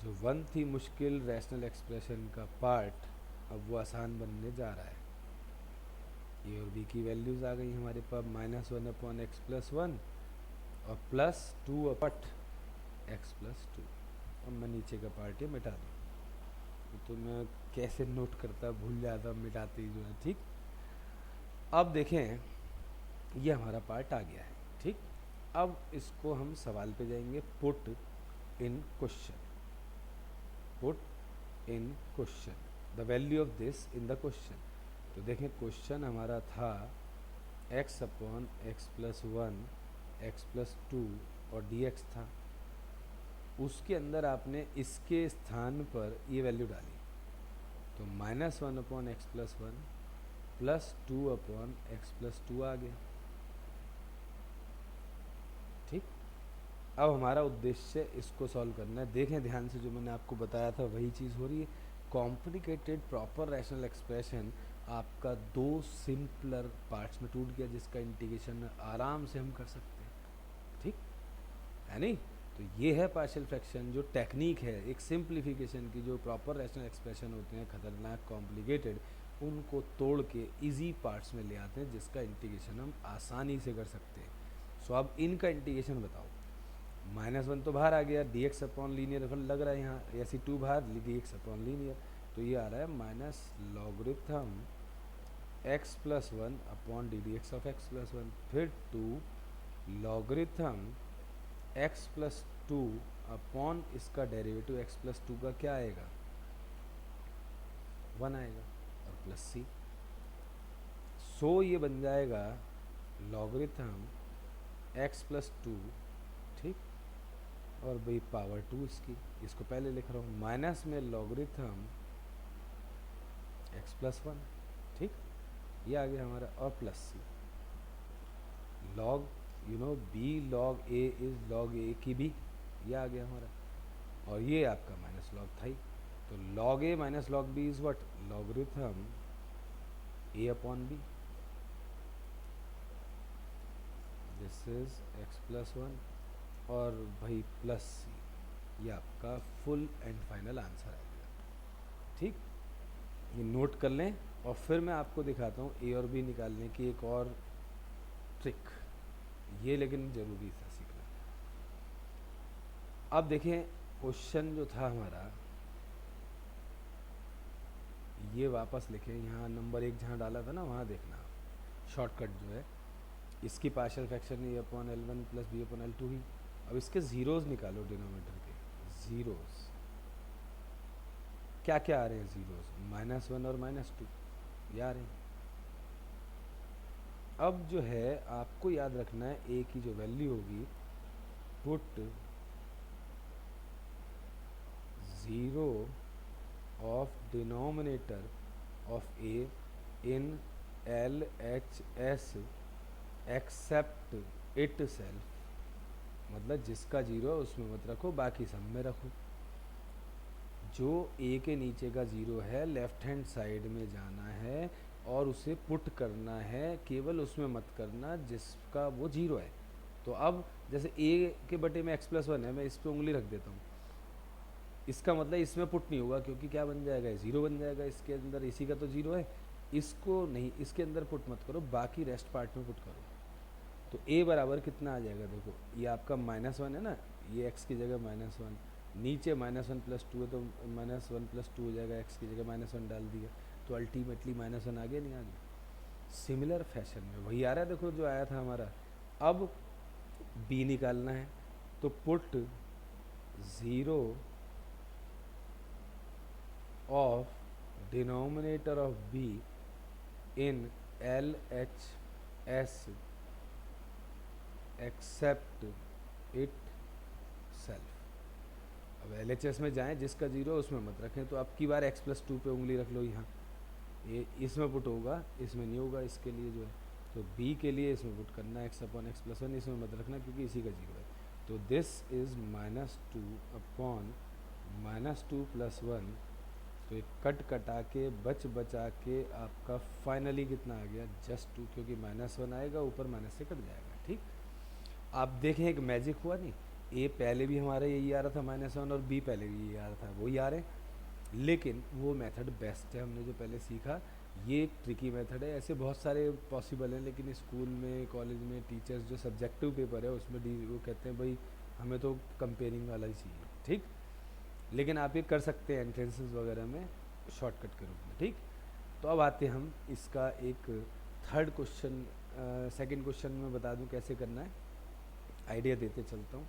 जो 1 थी मुश्किल रैशनल एक्सप्रेशन का पार्ट, अब वो आसान बनने जा रहा है। ए और बी की वैल्यूज़ आ गई हमारे पास, -1 अपॉन एक्स प्लस 1 और +2 अपट एक्स प्लस 2। अब मैं नीचे का पार्ट ये मिटा दूँ, तो मैं कैसे नोट करता, भूल जाता, मिटाते ही जो है, ठीक। अब देखें ये हमारा पार्ट आ गया है, ठीक। अब इसको हम सवाल पे जाएंगे, put in question, put in question, the value of this in the question. तो देखें क्वेश्चन हमारा था x upon x plus one, x plus to और dx था। उसके अंदर आपने इसके स्थान पर ये वैल्यू डाली, तो minus one upon x plus one plus two upon x plus two आ गया। ठीक, अब हमारा उद्देश्य इसको सॉल्व करना है। देखें ध्यान से, जो मैंने आपको बताया था वही चीज़ हो रही है। कॉम्प्लिकेटेड प्रॉपर रैशनल एक्सप्रेशन आपका दो सिंपलर पार्ट्स में टूट गया, जिसका इंटीग्रेशन आराम से हम कर सकते हैं। ठीक है नहीं? तो ये है पार्शियल फ्रैक्शन, जो टेक्निक है एक सिंप्लीफिकेशन की। जो प्रॉपर रैशनल एक्सप्रेशन होते हैं खतरनाक कॉम्प्लिकेटेड, उनको तोड़ के इजी पार्ट्स में ले आते हैं, जिसका इंटीग्रेशन हम आसानी से कर सकते हैं। सो अब इनका इंटीग्रेशन बताओ। माइनस वन तो बाहर आ गया, डी एक्स अपॉन लीनियर लग रहा है यहाँ, ऐसी टू बाहर, डी एक्स अपॉन लीनियर, तो ये आ रहा है minus logarithm x plus one upon d d x of x plus one, फिर two logarithm x plus two upon इसका डेरिवेटिव एक्स प्लस टू का क्या आएगा, वन आएगा, और प्लस सी। सो ये बन जाएगा लॉगरिथम एक्स प्लस टू, ठीक, और भाई पावर टू इसकी, इसको पहले लिख रहा हूँ, माइनस में लॉगरिथम एक्स प्लस वन, ठीक, ये आ गया हमारा, और plus c. Log b log a is log a की बी, ये आ गया हमारा, और ये आपका माइनस लॉग था ही। तो log A minus log B is what, logarithm A upon B, this is x plus one, और भाई प्लस सी, ये आपका फुल एंड फाइनल आंसर आएगा। ठीक, ये नोट कर लें, और फिर मैं आपको दिखाता हूँ ए और बी निकालने की एक और ट्रिक, ये लेकिन ज़रूरी था सीखना। अब देखें क्वेश्चन जो था हमारा, ये वापस लिखें, यहाँ नंबर एक जहाँ डाला था ना वहाँ देखना, शॉर्टकट जो है, इसकी partial fraction a upon l one plus B upon l two ही। अब इसके ज़ीरोज़ निकालो, डिनोमिनेटर के ज़ीरोज़ क्या क्या आ रहे हैं, ज़ीरोज़ माइनस वन और माइनस टू, ये आ रहे हैं। अब जो है आपको याद रखना है, ए की जो वैल्यू होगी, put zero of denominator of A in L H S except itself, मतलब जिसका जीरो है उसमें मत रखो, बाकी सब में रखो। जो ए के नीचे का ज़ीरो है लेफ्ट हैंड साइड में जाना है और उसे पुट करना है, केवल उसमें मत करना जिसका वो जीरो है। तो अब जैसे ए के बटे में एक्स प्लस वन है, मैं इस पर उंगली रख देता हूँ, इसका मतलब इसमें पुट नहीं होगा, क्योंकि क्या बन जाएगा, ज़ीरो बन जाएगा इसके अंदर, इसी का तो ज़ीरो है, इसको नहीं, इसके अंदर पुट मत करो, बाकी रेस्ट पार्ट में पुट करो। तो ए बराबर कितना आ जाएगा, देखो ये आपका माइनस वन है ना, ये एक्स की जगह माइनस वन, नीचे माइनस वन प्लस टू है तो माइनस वन प्लस टू हो जाएगा, एक्स की जगह माइनस वन डाल दिया, तो अल्टीमेटली माइनस वन आ गया, नहीं आ गया। सिमिलर फैशन में वही आ रहा है, देखो जो आया था हमारा। अब बी निकालना है, तो put zero of denominator of B in L H S except itself. अब एल एच एस में जाएँ, जिसका जीरो है उसमें मत रखें, तो अब की बार एक्स प्लस टू पे उंगली रख लो, यहाँ ये इसमें पुट होगा, इसमें नहीं होगा, इसके लिए जो है, तो बी के लिए इसमें पुट करना है x upon x plus one, इसमें मत रखना क्योंकि इसी का जीरो है। तो this is minus two upon minus two plus one, तो एक कट कटा के बचा के आपका फाइनली कितना आ गया, जस्ट टू, क्योंकि माइनस वन आएगा ऊपर, माइनस से कट जाएगा। ठीक, आप देखें एक मैजिक हुआ नहीं, ए पहले भी हमारा यही आ रहा था माइनस वन, और बी पहले भी यही आ रहा था, वही आ रहे हैं, लेकिन वो मेथड बेस्ट है, हमने जो पहले सीखा ये एक ट्रिकी मेथड है। ऐसे बहुत सारे पॉसिबल हैं, लेकिन स्कूल में कॉलेज में टीचर्स जो सब्जेक्टिव पेपर है उसमें वो कहते हैं भाई हमें तो कंपेयरिंग वाला ही चाहिए। ठीक, लेकिन आप ये कर सकते हैं एंट्रेंसेस वगैरह में शॉर्टकट के रूप में। ठीक, तो अब आते हैं हम इसका एक थर्ड क्वेश्चन, सेकंड क्वेश्चन में बता दूं कैसे करना है, आइडिया देते चलता हूँ।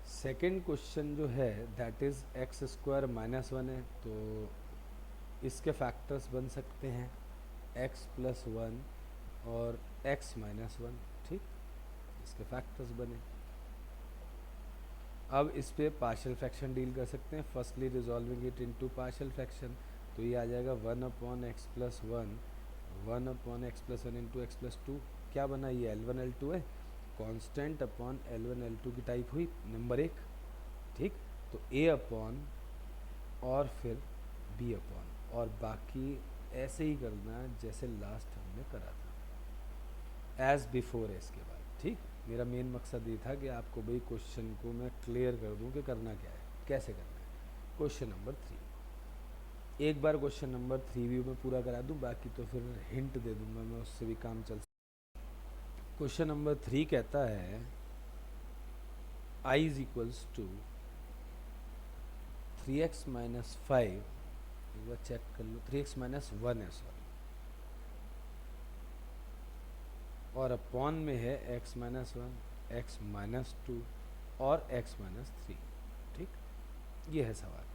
सेकंड क्वेश्चन जो है that is x square minus one है, तो इसके फैक्टर्स बन सकते हैं एक्स प्लस वन और एक्स माइनस वन। ठीक, इसके फैक्टर्स बने। अब इस पे पार्शियल फ्रैक्शन डील कर सकते हैं, firstly resolving it into partial fraction, तो ये आ जाएगा one upon x plus one, one upon x plus one into x plus to. क्या बना, ये एल वन एल टू है, constant upon l one L two की टाइप हुई नंबर एक। ठीक, तो ए अपॉन और फिर बी अपॉन, और बाकी ऐसे ही करना जैसे लास्ट हमने करा था, एज बिफोर है इसके बाद। ठीक, मेरा मेन मकसद ये था कि आपको भाई क्वेश्चन को मैं क्लियर कर दूं कि करना क्या है, कैसे करना है। क्वेश्चन नंबर 3, एक बार क्वेश्चन नंबर 3 भी मैं पूरा करा दूं, बाकी तो फिर हिंट दे दूंगा मैं, उससे भी काम चल। क्वेश्चन नंबर 3 कहता है I is equals to 3x minus 5, एक बार चेक कर लो, 3x माइनस 1 है सॉरी, और अपॉन में है x minus one, x minus two और x माइनस थ्री। ठीक, ये है सवाल।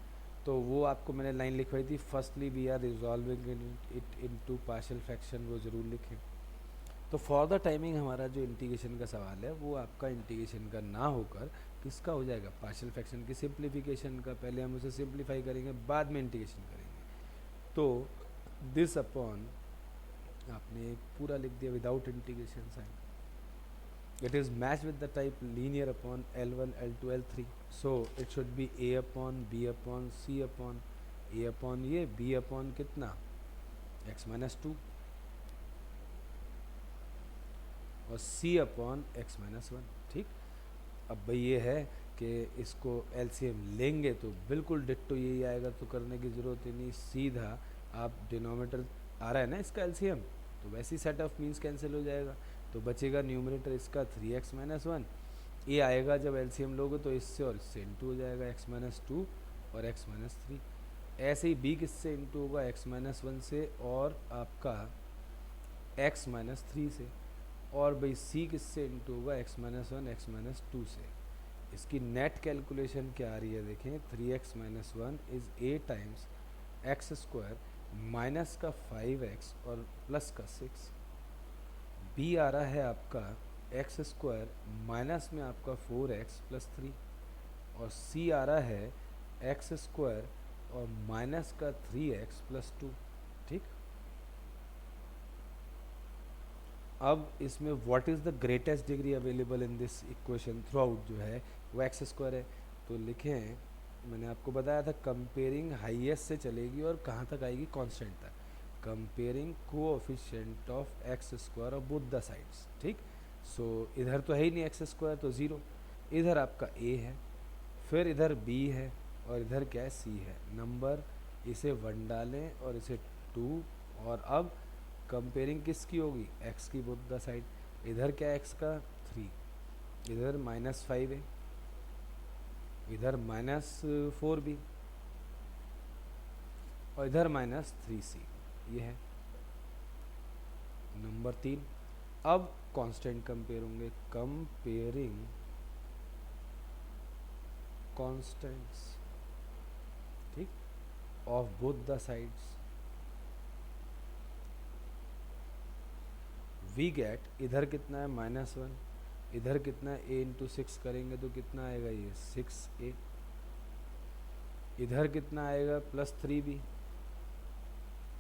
तो वो आपको मैंने लाइन लिखवाई थी, firstly we are resolving it into partial fraction, वो ज़रूर लिखें। तो फॉर द टाइमिंग हमारा जो इंटीग्रेशन का सवाल है वो आपका इंटीग्रेशन का ना होकर किसका हो जाएगा, पार्शियल फ्रैक्शन की सिंप्लीफिकेशन का। पहले हम उसे सिंप्लीफाई करेंगे, बाद में इंटीग्रेशन करेंगे। तो दिस अपॉन, आपने पूरा लिख दिया without integration sign, it is matched with the type linear upon L1 L2 L3, so it should be a upon b upon c upon a upon ये b upon कितना x minus two और c upon x minus one. ठीक, अब भाई ये है कि इसको LCM लेंगे तो बिल्कुल डिट्टो यही आएगा, तो करने की ज़रूरत ही नहीं, सीधा आप डिनोमिनेटर आ रहा है ना इसका LCM, तो वैसे ही सेट ऑफ मीन्स कैंसिल हो जाएगा, तो बचेगा न्यूमरेटर इसका 3x माइनस वन, ये आएगा जब LCM लोगे तो इससे और इससे इंटू हो जाएगा x माइनस टू और x माइनस थ्री। ऐसे ही b किससे इंटू होगा, x माइनस वन से और आपका x माइनस थ्री से, और भाई c किससे इंटू होगा, x minus one x minus two से। इसकी नेट कैलकुलेशन क्या आ रही है देखें, 3x minus one is a times x square minus का 5x और प्लस का 6। बी आ रहा है आपका एक्स स्क्वायर माइनस में आपका 4x प्लस थ्री, और सी आ रहा है एक्स स्क्वायर और माइनस का 3x प्लस टू। ठीक, अब इसमें what is the greatest degree available in this equation through out जो है वो एक्स स्क्वायर है, तो लिखें, मैंने आपको बताया था कंपेयरिंग हाईएस्ट से चलेगी और कहाँ तक आएगी, कांस्टेंट तक, comparing coefficient of x square of both the sides. ठीक, सो इधर तो है ही नहीं एक्स स्क्वायर, तो ज़ीरो, इधर आपका ए है, फिर इधर बी है और इधर क्या है, सी है। नंबर इसे वन डालें और इसे टू, और अब कंपेयरिंग किसकी होगी, एक्स की बोथ द साइड, इधर क्या एक्स का 3, इधर माइनस 5 है, इधर माइनस 4 भी, और इधर माइनस 3c, ये है नंबर 3। अब कांस्टेंट कंपेयर होंगे, कंपेयरिंग कांस्टेंट्स, ठीक, of both the sides, we get, इधर कितना है माइनस वन, इधर कितना है ए इंटू सिक्स करेंगे तो कितना आएगा, ये 6a, इधर कितना आएगा प्लस 3b,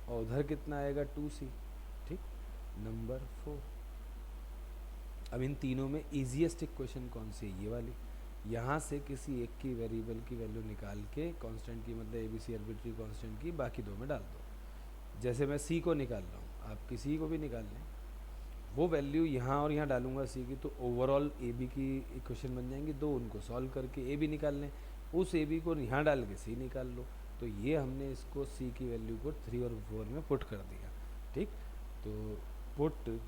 और उधर कितना आएगा 2c। ठीक, नंबर 4। अब इन तीनों में ईजीएस्ट इक्वेशन कौन सी है, ये वाली। यहाँ से किसी एक की वेरिएबल की वैल्यू निकाल के, कांस्टेंट की मतलब ABC आर्बिट्री कांस्टेंट की, बाकी दो में डाल दो। जैसे मैं c को निकाल रहा हूँ, आप किसी को भी निकाल लें, वो वैल्यू यहाँ और यहाँ डालूंगा सी की, तो ओवरऑल ए बी की इक्वेशन बन जाएंगी दो, उनको सॉल्व करके ए बी निकाल लें, उस ए बी को यहाँ डाल के सी निकाल लो। तो ये हमने इसको सी की वैल्यू को 3 और 4 में पुट कर दिया। ठीक, तो put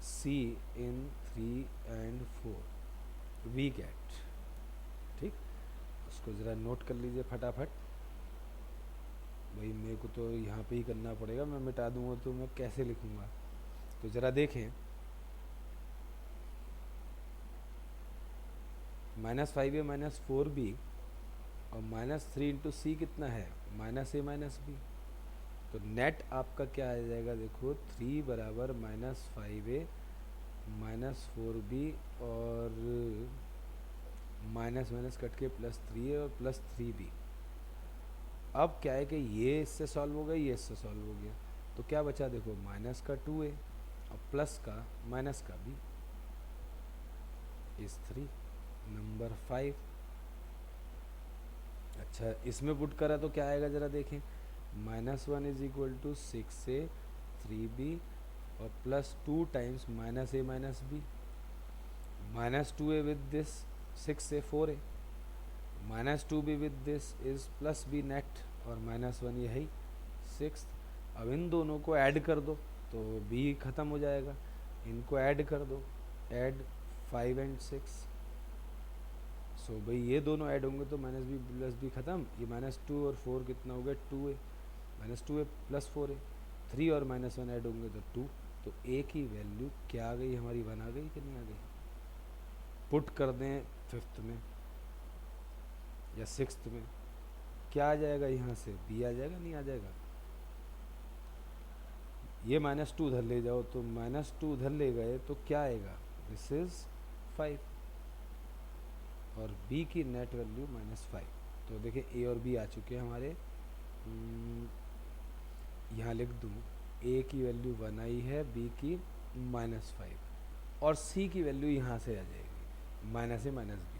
C in 3 and 4 we get. ठीक, उसको ज़रा नोट कर लीजिए फटाफट, भाई मेरे को तो यहाँ पे ही करना पड़ेगा, मैं मिटा दूँगा तो मैं कैसे लिखूँगा, तो ज़रा देखें। -5a-4b और -3 इंटू सी कितना है -a-b। तो नेट आपका क्या आ जाएगा, देखो 3 बराबर -5a -4b और माइनस माइनस कट के +3 है और +3b। अब क्या है कि ये इससे सॉल्व हो गया, ये इससे सॉल्व हो गया, तो क्या बचा देखो माइनस का 2a और प्लस का माइनस का b इज 3। नंबर 5। अच्छा इसमें पुट करा तो क्या आएगा जरा देखें, -1 is equal to 6a 3b और +2 times -a-b, -2a with this 6a 4a, -2b with this is +b net और -1 यही 6। अब इन दोनों को ऐड कर दो तो b ख़त्म हो जाएगा, इनको ऐड कर दो, ऐड 5 एंड 6। सो भाई ये दोनों ऐड होंगे तो -b + b ख़त्म, ये -2 और 4 कितना हो गया 2a, -2a + 4a, 3 और -1 ऐड होंगे तो 2। तो a की वैल्यू क्या आ गई हमारी, 1 आ गई कि नहीं आ गई। पुट कर दें 5th में या 6th में, क्या आ जाएगा यहाँ से, b आ जाएगा नहीं आ जाएगा। ये -2 उधर ले जाओ तो -2 उधर ले गए तो क्या आएगा, दिस इज 5 और b की नेट वैल्यू -5। तो देखिए a और b आ चुके हैं हमारे। यहाँ लिख दूँ a की वैल्यू 1 आई है, b की -5 और c की वैल्यू यहाँ से आ जाएगी -a -b।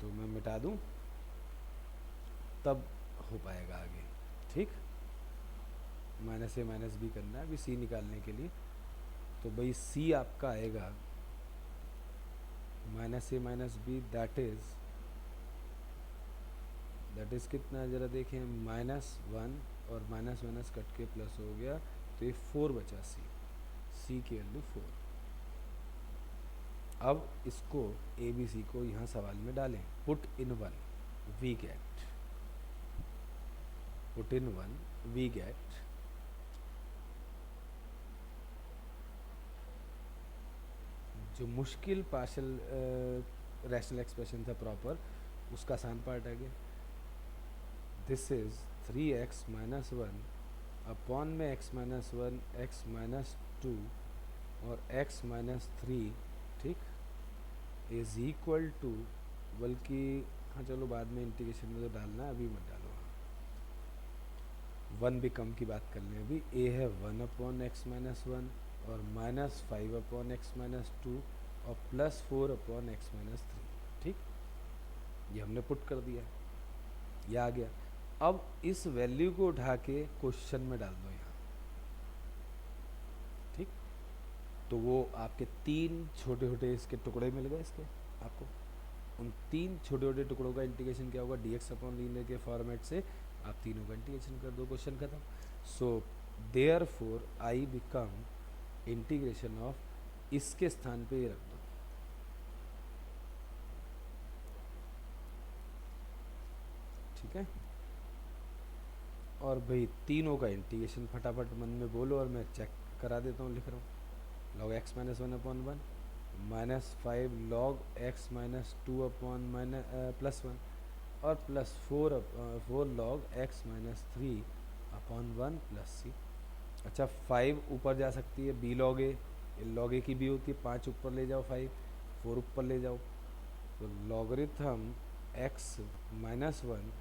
तो मैं मिटा दूँ तब हो पाएगा आगे, ठीक। -a -b करना है अभी c निकालने के लिए। तो भाई c आपका आएगा -a -b, दैट इज़ कितना ज़रा देखें, -1 और माइनस माइनस कट के प्लस हो गया तो ये 4 बचा c की वैल्यू 4। अब इसको ABC को यहाँ सवाल में डालें, put in 1 we get, put in 1 we get जो मुश्किल पार्शियल रैशनल एक्सप्रेशन था प्रॉपर, उसका आसान पार्ट आ गया। दिस इज 3x - 1 अपॉन में x - 1 x - 2 और x - 3, ठीक, इज इक्वल टू, बल्कि हाँ चलो बाद में इंटीग्रेशन में तो डालना है, अभी मत डालो। 1 भी कम की बात कर लें अभी। a है 1 अपॉन x - 1 और -5 अपॉन x - 2 और +4 अपॉन x - 3, ठीक। ये हमने पुट कर दिया, ये आ गया। अब इस वैल्यू को उठा के क्वेश्चन में डाल दो यहाँ, ठीक। तो वो आपके 3 छोटे छोटे इसके टुकड़े मिल गए इसके आपको। उन 3 छोटे छोटे टुकड़ों का इंटीग्रेशन क्या होगा, dx अपॉन लीनियर के फॉर्मेट से आप तीनों का इंटीग्रेशन कर दो, क्वेश्चन खत्म। So therefore I become integration of, इसके स्थान पे ये रख दो, ठीक है। और भाई तीनों का इंटीग्रेशन फटाफट मन में बोलो और मैं चेक करा देता हूँ, लिख रहा हूँ। Log x - 1 upon 1 -5 log x - 2 upon +1 और +4 लॉग x - 3 अपॉन 1 + c। अच्छा 5 ऊपर जा सकती है, b लॉग a की b होती है, 5 ऊपर ले जाओ, 5 4 ऊपर ले जाओ, तो लॉगरिथम x - 1,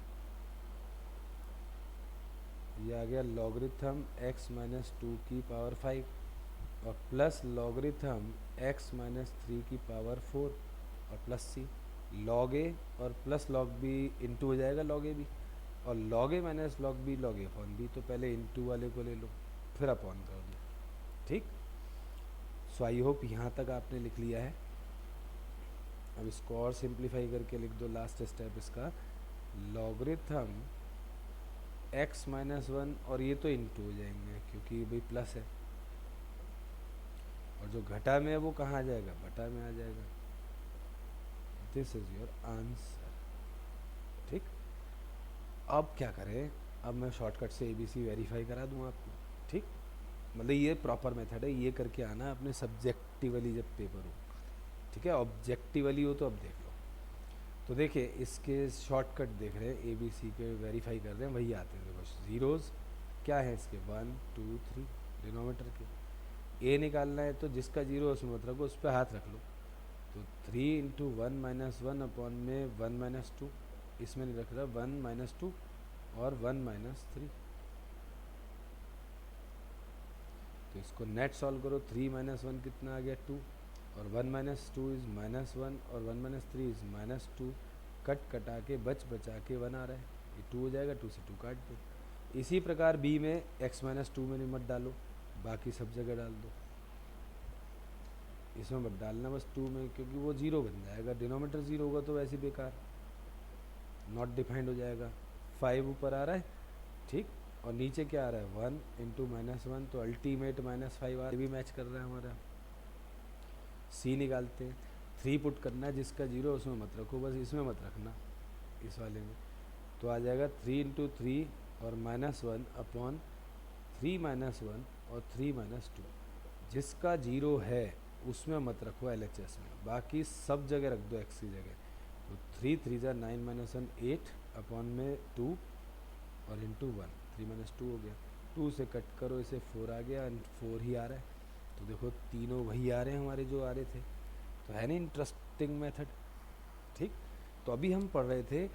ये आ गया लॉगरिथम x - 2 की पावर 5 और प्लस लॉगरिथम x - 3 की पावर 4 और प्लस c। लॉग a और प्लस लॉग b इंटू हो जाएगा लॉग a भी, और log a minus log b log a upon b, तो पहले इंटू वाले को ले लो फिर अपॉन कर दो, ठीक। सो आई होप यहाँ तक आपने लिख लिया है। अब इसको और सिंप्लीफाई करके लिख दो, लास्ट स्टेप इसका, लॉगरिथम x - 1 और ये तो इंटू हो जाएंगे क्योंकि भाई प्लस है, और जो घटा में है वो कहाँ आ जाएगा, बटा में आ जाएगा। दिस इज योर आंसर, ठीक। अब क्या करें, अब मैं शॉर्टकट से ABC वेरीफाई करा दूँ आपको, ठीक। मतलब ये प्रॉपर मेथड है, ये करके आना अपने सब्जेक्टिवली जब पेपर हो, ठीक है। ऑब्जेक्टिवली हो तो अब देख लो। तो देखिए इसके शॉर्टकट देख रहे हैं, ए बी सी के वेरीफाई कर रहे हैं, वही आते हैं। देखो ज़ीरोज़ क्या है इसके, 1 2 3 डिनोमीटर के। ए निकालना है तो जिसका जीरो है उसमें मत रखो, उस पर हाथ रख लो। तो 3 इंटू 1 - 1 अपॉन में 1 - 2, इसमें नहीं रख रहा, 1 - 2 और 1 - 3। तो इसको नेट सॉल्व करो, 3 - 1 कितना आ गया 2, और 1 - 2 इज़ -1 और 1 - 3 इज़ -2। कट कटा के बचा के 1 आ रहा है, ये 2 हो जाएगा, 2 से 2 काट दो। इसी प्रकार बी में x - 2 में मत डालो, बाकी सब जगह डाल दो, इसमें मत डालना बस 2 में, क्योंकि वो जीरो बन जाएगा, डिनोमीटर जीरो होगा तो वैसे बेकार, नॉट डिफाइंड हो जाएगा। 5 ऊपर आ रहा है, ठीक, और नीचे क्या आ रहा है 1 इंटू -1, तो अल्टीमेट -5 आ भी मैच कर रहा है हमारा। सी निकालते हैं, 3 पुट करना है, जिसका जीरो उसमें मत रखो, बस इसमें मत रखना, इस वाले में। तो आ जाएगा 3 इंटू 3 और -1 अपॉन 3 - 1 और 3 - 2। जिसका जीरो है उसमें मत रखो LHS में, बाकी सब जगह रख दो x की जगह। तो 3 3 जा 9 - 1 8 अपॉन में 2 और इंटू 1, 3 - 2 हो गया। 2 से कट करो, इसे 4 आ गया, एंड 4 ही आ रहा है। तो देखो तीनों वही आ रहे हैं हमारे जो आ रहे थे। तो है ना इंटरेस्टिंग मेथड, ठीक। तो अभी हम पढ़ रहे थे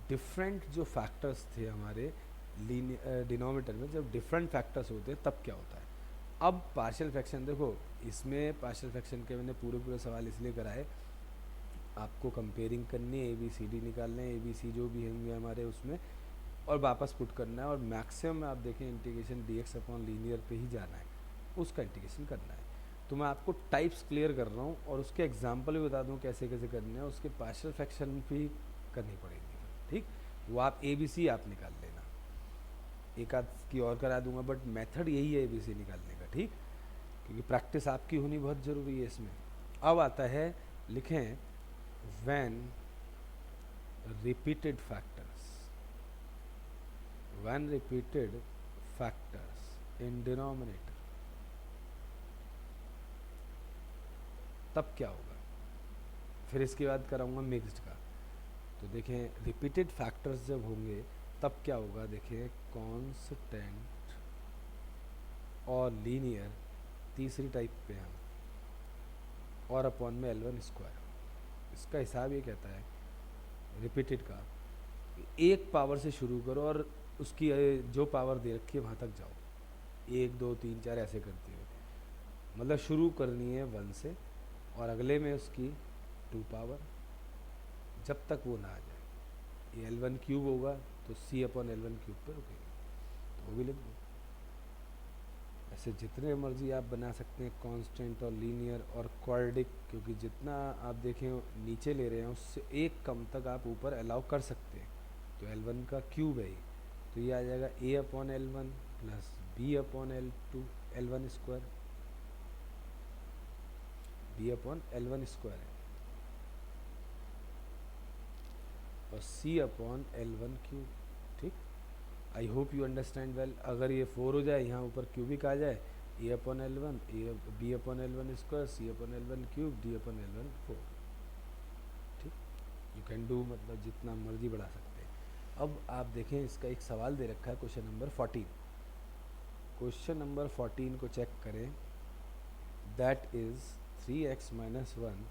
डिफरेंट जो फैक्टर्स थे हमारे डिनोमीटर में, जब डिफरेंट फैक्टर्स होते हैं तब क्या होता है। अब पार्शियल फ्रैक्शन देखो, इसमें पार्शियल फ्रैक्शन के मैंने पूरे सवाल इसलिए कराए, आपको कंपेयरिंग करनी है, ABCD निकालना है, ABC जो भी होंगे हमारे उसमें, और वापस पुट करना है। और मैक्सिमम आप देखें इंटीग्रेशन dx अपॉन लीनियर पे ही जाना है, उसका इंटीग्रेशन करना है। तो मैं आपको टाइप्स क्लियर कर रहा हूँ और उसके एग्जाम्पल भी बता दूँ कैसे कैसे करने हैं, उसके पार्शियल फ्रैक्शन भी करनी पड़ेगी, ठीक। वो आप ABC आप निकाल लेना, एक आध की और करा दूंगा, बट मेथड यही है ABC निकालने का, ठीक। क्योंकि प्रैक्टिस आपकी होनी बहुत ज़रूरी है इसमें। अब आता है, लिखें when repeated factors, when repeated factors in denominator, तब क्या होगा। फिर इसके बाद कराऊंगा मिक्स्ड का। तो देखें रिपीटेड फैक्टर्स जब होंगे तब क्या होगा, देखें कांस्टेंट और लीनियर, तीसरी टाइप पे हम, और अपॉन में L1 स्क्वायर। इसका हिसाब ये कहता है रिपीटेड का, एक पावर से शुरू करो और उसकी जो पावर दे रखी है वहाँ तक जाओ, 1 2 3 4 ऐसे करते हुए, मतलब शुरू करनी है 1 से और अगले में उसकी 2 पावर, जब तक वो ना आ जाए। ये L1 क्यूब होगा तो C अपॉन L1 क्यूब पे रुकेगा, तो वो भी लिख दो। ऐसे जितने मर्जी आप बना सकते हैं, कांस्टेंट और लीनियर और क्वाड्रिक, क्योंकि जितना आप देखें नीचे ले रहे हैं उससे एक कम तक आप ऊपर अलाउ कर सकते हैं। तो L1 का क्यूब है ये, तो ये आ जाएगा A upon L1 plus B upon L2 L1 square, B upon L1 square है, और C अपॉन L1 क्यूब, ठीक। आई होप यू अंडरस्टैंड वेल। अगर ये 4 हो जाए, यहाँ ऊपर क्यूबिक आ जाए, A upon L1 B upon L1 square C upon L1 cube D upon L1 4, ठीक। यू कैन डू, मतलब जितना मर्जी बढ़ा सकते हैं। अब आप देखें इसका एक सवाल दे रखा है, क्वेश्चन नंबर 14। क्वेश्चन नंबर 14 को चेक करें, that is 3x - 1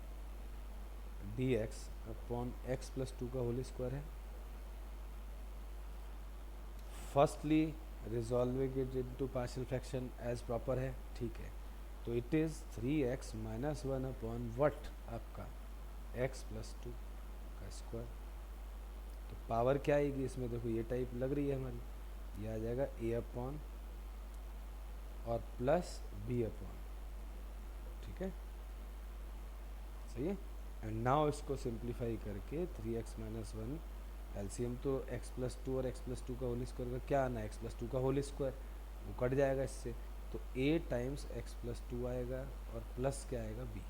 dx upon x plus 2 का होल स्क्वायर है। Firstly resolving it into partial fraction as proper है, ठीक है। तो it is 3x - 1 upon what आपका x प्लस 2 का स्क्वायर। तो पावर क्या आएगी इसमें, देखो ये टाइप लग रही है हमारी, ये आ जाएगा A अपॉन और प्लस B अपॉन, ठीक है, सही है। एंड नाउ इसको सिंप्लीफाई करके 3x - 1 एलसीएम तो x प्लस 2 और x प्लस 2 का होल स्क्वायर का क्या आना है, x प्लस 2 का होल स्क्वायर, वो कट जाएगा इससे, तो a टाइम्स x प्लस 2 आएगा और प्लस क्या आएगा b।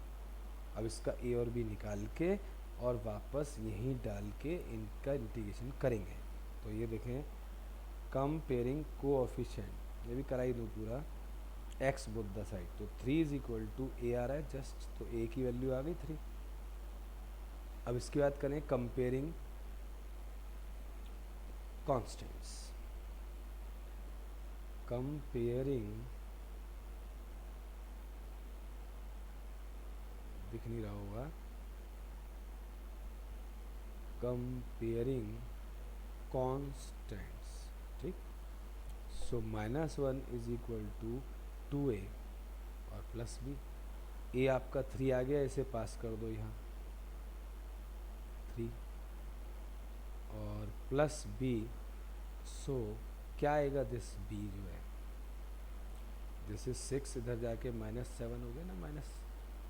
अब इसका a और b निकाल के और वापस यहीं डाल के इनका इंटीग्रेशन करेंगे। तो ये देखें कंपेयरिंग कोएफिशिएंट, ये भी करा ही दूँ पूरा, x बोथ द साइड, तो 3 इज इक्वल टू a आ रहा है जस्ट, तो a की वैल्यू आ गई 3, अब इसकी बात करें कंपेयरिंग कॉन्स्टेंट्स। कंपेयरिंग, दिख नहीं रहा होगा, कंपेयरिंग कॉन्स्टेंट्स, ठीक। सो -1 इज इक्वल टू 2a और प्लस b। a आपका 3 आ गया, इसे पास कर दो यहाँ 3 और प्लस b। सो क्या आएगा, दिस b जो है, दिस इज 6, इधर जाके -7 हो गया ना, माइनस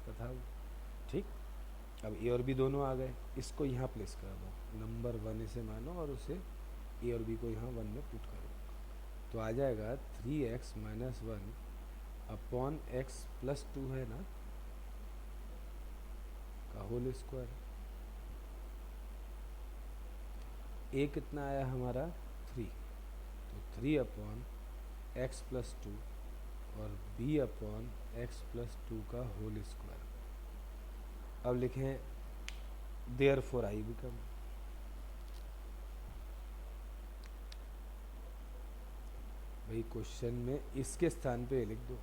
का था, ठीक। अब ए और बी दोनों आ गए, इसको यहाँ प्लेस कर दो, नंबर 1 इसे मानो और उसे ए और बी को यहाँ 1 में पुट करो, तो आ जाएगा 3x - 1 अपॉन x प्लस 2 है ना का होल स्क्वायर। ए कितना आया हमारा 3, तो 3 अपॉन x प्लस 2 और b अपॉन x प्लस 2 का होल स्क्वायर। अब लिखें देयरफॉर आई बिकम, भाई क्वेश्चन में इसके स्थान पे लिख दो,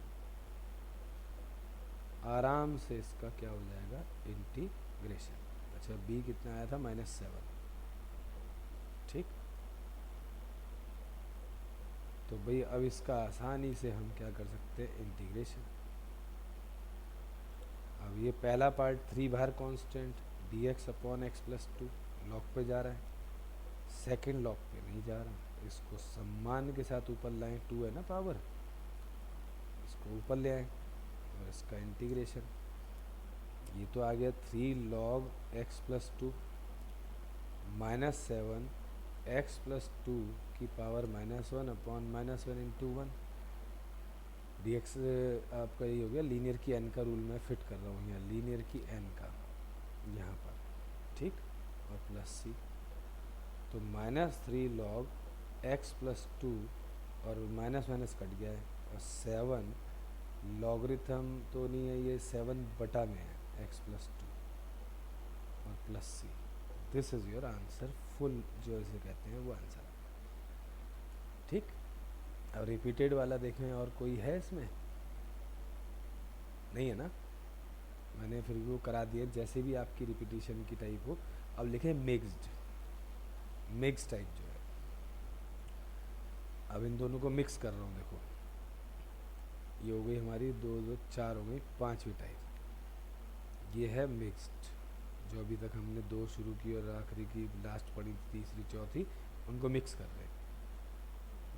आराम से इसका क्या हो जाएगा, इंटीग्रेशन। अच्छा b कितना आया था -7, ठीक। तो भाई अब इसका आसानी से हम क्या कर सकते हैं, इंटीग्रेशन। अब ये पहला पार्ट 3 बाहर constant dx upon x plus 2 log पे जा रहा है, सेकंड लॉग पे नहीं जा रहा, इसको सम्मान के साथ ऊपर लाएं, 2 है ना पावर, इसको ऊपर ले आए और इसका इंटीग्रेशन। ये तो आ गया 3 log x plus 2 -7 x plus 2 की पावर -1 अपॉन -1 इंटू 1 dx। आपका ये हो गया लीनियर की n का रूल, मैं फिट कर रहा हूँ यहाँ लीनियर की n का यहाँ पर, ठीक। और प्लस c, तो -3 log x प्लस 2 और माइनस माइनस कट गया है, और 7 लॉगरिथम तो नहीं है, ये 7 बटा में है x प्लस 2 और plus c। This is your answer, full जो इसे कहते हैं वो आंसर, ठीक। अब रिपीटेड वाला देखें, और कोई है इसमें, नहीं है ना, मैंने फिर भी वो करा दिया, जैसे भी आपकी रिपीटिशन की टाइप हो। अब लिखें मिक्स्ड, मिक्स टाइप जो है, अब इन दोनों को मिक्स कर रहा हूँ, देखो ये हो गई हमारी 2 2 4 हो गई, 5वीं टाइप, ये है मिक्स्ड। जो अभी तक हमने 2 शुरू की और आखिरी की लास्ट पढ़ी, तीसरी चौथी, उनको मिक्स कर रहे हैं।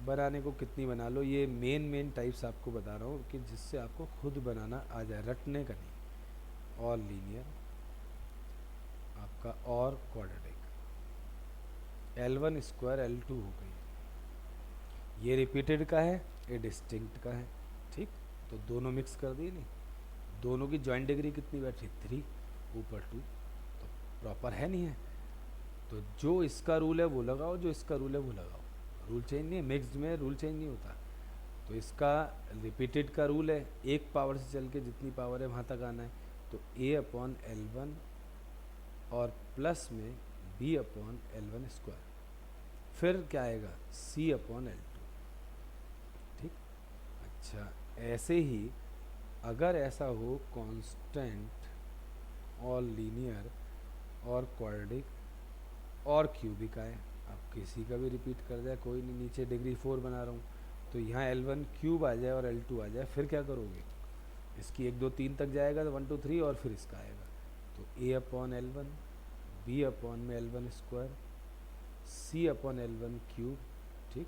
बनाने को कितनी बना लो, ये मेन टाइप्स आपको बता रहा हूँ कि जिससे आपको खुद बनाना आ जाए, रटने का नहीं। और लीनियर आपका और क्वाड्रेटिक, L1 स्क्वायर L2 हो गई, ये रिपीटेड का है, ये डिस्टिंक्ट का है, ठीक। तो दोनों मिक्स कर दिए, नहीं दोनों की जॉइंट डिग्री कितनी बैठी, 3 ऊपर 2, तो प्रॉपर है नहीं है, तो जो इसका रूल है वो लगाओ, जो इसका रूल है वो लगाओ, रूल चेंज नहीं है, मिक्स्ड में रूल चेंज नहीं होता। तो इसका रिपीटेड का रूल है, एक पावर से चल के जितनी पावर है वहाँ तक आना है, तो a अपॉन L1 और प्लस में b अपॉन L1 स्क्वायर, फिर क्या आएगा c अपॉन L2, ठीक। अच्छा ऐसे ही अगर ऐसा हो कांस्टेंट और लीनियर और क्वाड्रेटिक और क्यूबिक आए, अब किसी का भी रिपीट कर जाए कोई नहीं, नीचे डिग्री 4 बना रहा हूँ, तो यहाँ L1 क्यूब आ जाए और L2 आ जाए, फिर क्या करोगे, इसकी 1 2 3 तक जाएगा, तो 1 2 3 और फिर इसका आएगा, तो a upon L1, b upon में L1 square, c upon L1 cube, ठीक।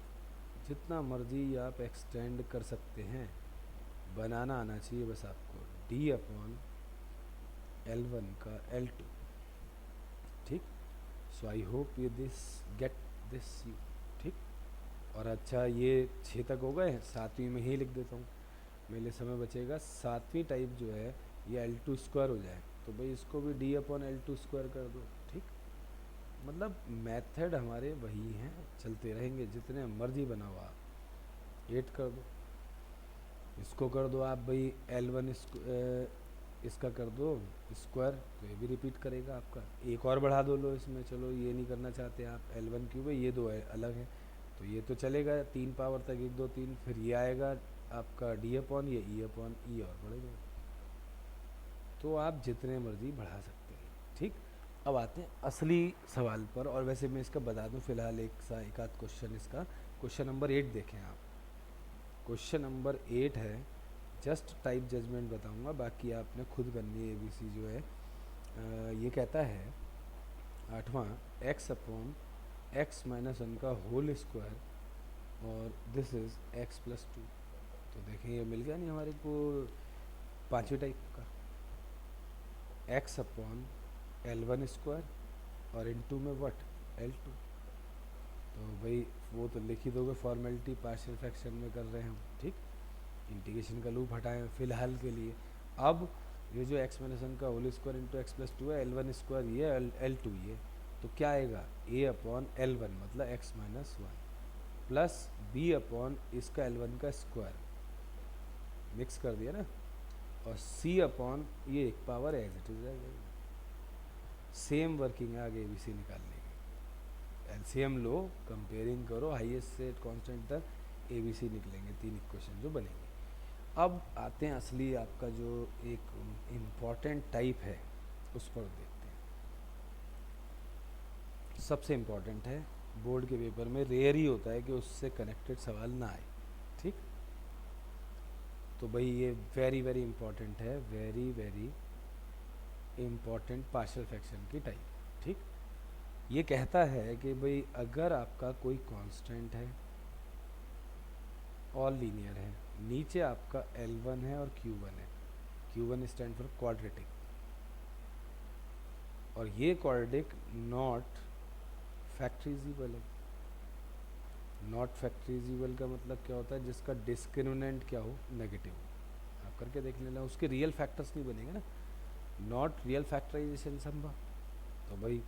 जितना मर्जी आप एक्सटेंड कर सकते हैं, बनाना आना चाहिए बस आपको, d अपॉन L1 का L2, ठीक। So I hope you this get this you, ठीक। और अच्छा ये 6 तक हो गए, 7वीं में ही लिख देता हूँ, मेरे लिए समय बचेगा। 7वीं टाइप जो है ये L2 स्क्वायर हो जाए, तो भाई इसको भी d अपॉन L2 स्क्वायर कर दो, ठीक। मतलब मेथड हमारे वही हैं, चलते रहेंगे, जितने मर्जी बनाओ आप। 8 कर दो, इसको कर दो आप भाई L1 इसका कर दो स्क्वायर, तो ये भी रिपीट करेगा आपका। एक और बढ़ा दो लो इसमें, चलो ये नहीं करना चाहते आप, L1 क्यूब है, ये दो है अलग है, तो ये तो चलेगा 3 पावर तक, 1 2 3, फिर ये आएगा आपका D अपॉन ये E अपॉन E और बढ़ेगा। तो आप जितने मर्जी बढ़ा सकते हैं, ठीक। अब आते हैं असली सवाल पर, और वैसे मैं इसका बता दूं फिलहाल एक आध क्वेश्चन इसका। क्वेश्चन नंबर 8 देखें आप। क्वेश्चन नंबर 8 है, जस्ट टाइप जजमेंट बताऊंगा, बाकी आपने खुद करनी है ABC जो है। ये कहता है 8वां x अपॉन x माइनस 1 का होल स्क्वायर और दिस इज़ x प्लस 2। तो देखें ये मिल गया नहीं हमारे को 5वीं टाइप का, x अपॉन L1 स्क्वायर और इनटू में व्हाट L2। तो भाई वो तो लिख ही दोगे, फॉर्मेलिटी पार्शियल फ्रैक्शन में कर रहे हैं हम, ठीक। इंटीग्रेशन का लूप हटाएं फिलहाल के लिए। अब ये जो x माइनस 1 का whole square into x plus 2 है, L1 स्क्वायर ये L2 ये, तो क्या आएगा a अपॉन L1 मतलब x minus 1 plus b upon इसका L1 का स्क्वायर, मिक्स कर दिया ना, और c अपॉन ये एक पावर एज इट इज रहेगा। सेम वर्किंग है आगे ABC निकालने की। एलसीएम लो, कंपेयरिंग करो, हाईएस्ट से कांस्टेंट तक ABC निकलेंगे, 3 इक्वेशन जो बनेंगे। अब आते हैं असली आपका जो एक इम्पॉर्टेंट टाइप है उस पर देखते हैं। सबसे इम्पॉर्टेंट है, बोर्ड के पेपर में रेयर ही होता है कि उससे कनेक्टेड सवाल ना आए, ठीक। तो भाई ये वेरी वेरी इम्पॉर्टेंट है, very very important partial fraction की टाइप, ठीक। ये कहता है कि भाई अगर आपका कोई कांस्टेंट है और लीनियर है, नीचे आपका L1 है और Q1 है, Q1 स्टैंड फॉर क्वाड्रेटिक, और ये क्वाड्रेटिक नॉट फैक्टराइजेबल है। नॉट फैक्टराइजेबल का मतलब क्या होता है, जिसका डिस्क्रिमिनेंट क्या हो, नेगेटिव। आप करके देख लेना, उसके रियल फैक्टर्स नहीं बनेंगे ना, नॉट रियल फैक्टराइजेशन संभव। तो भाई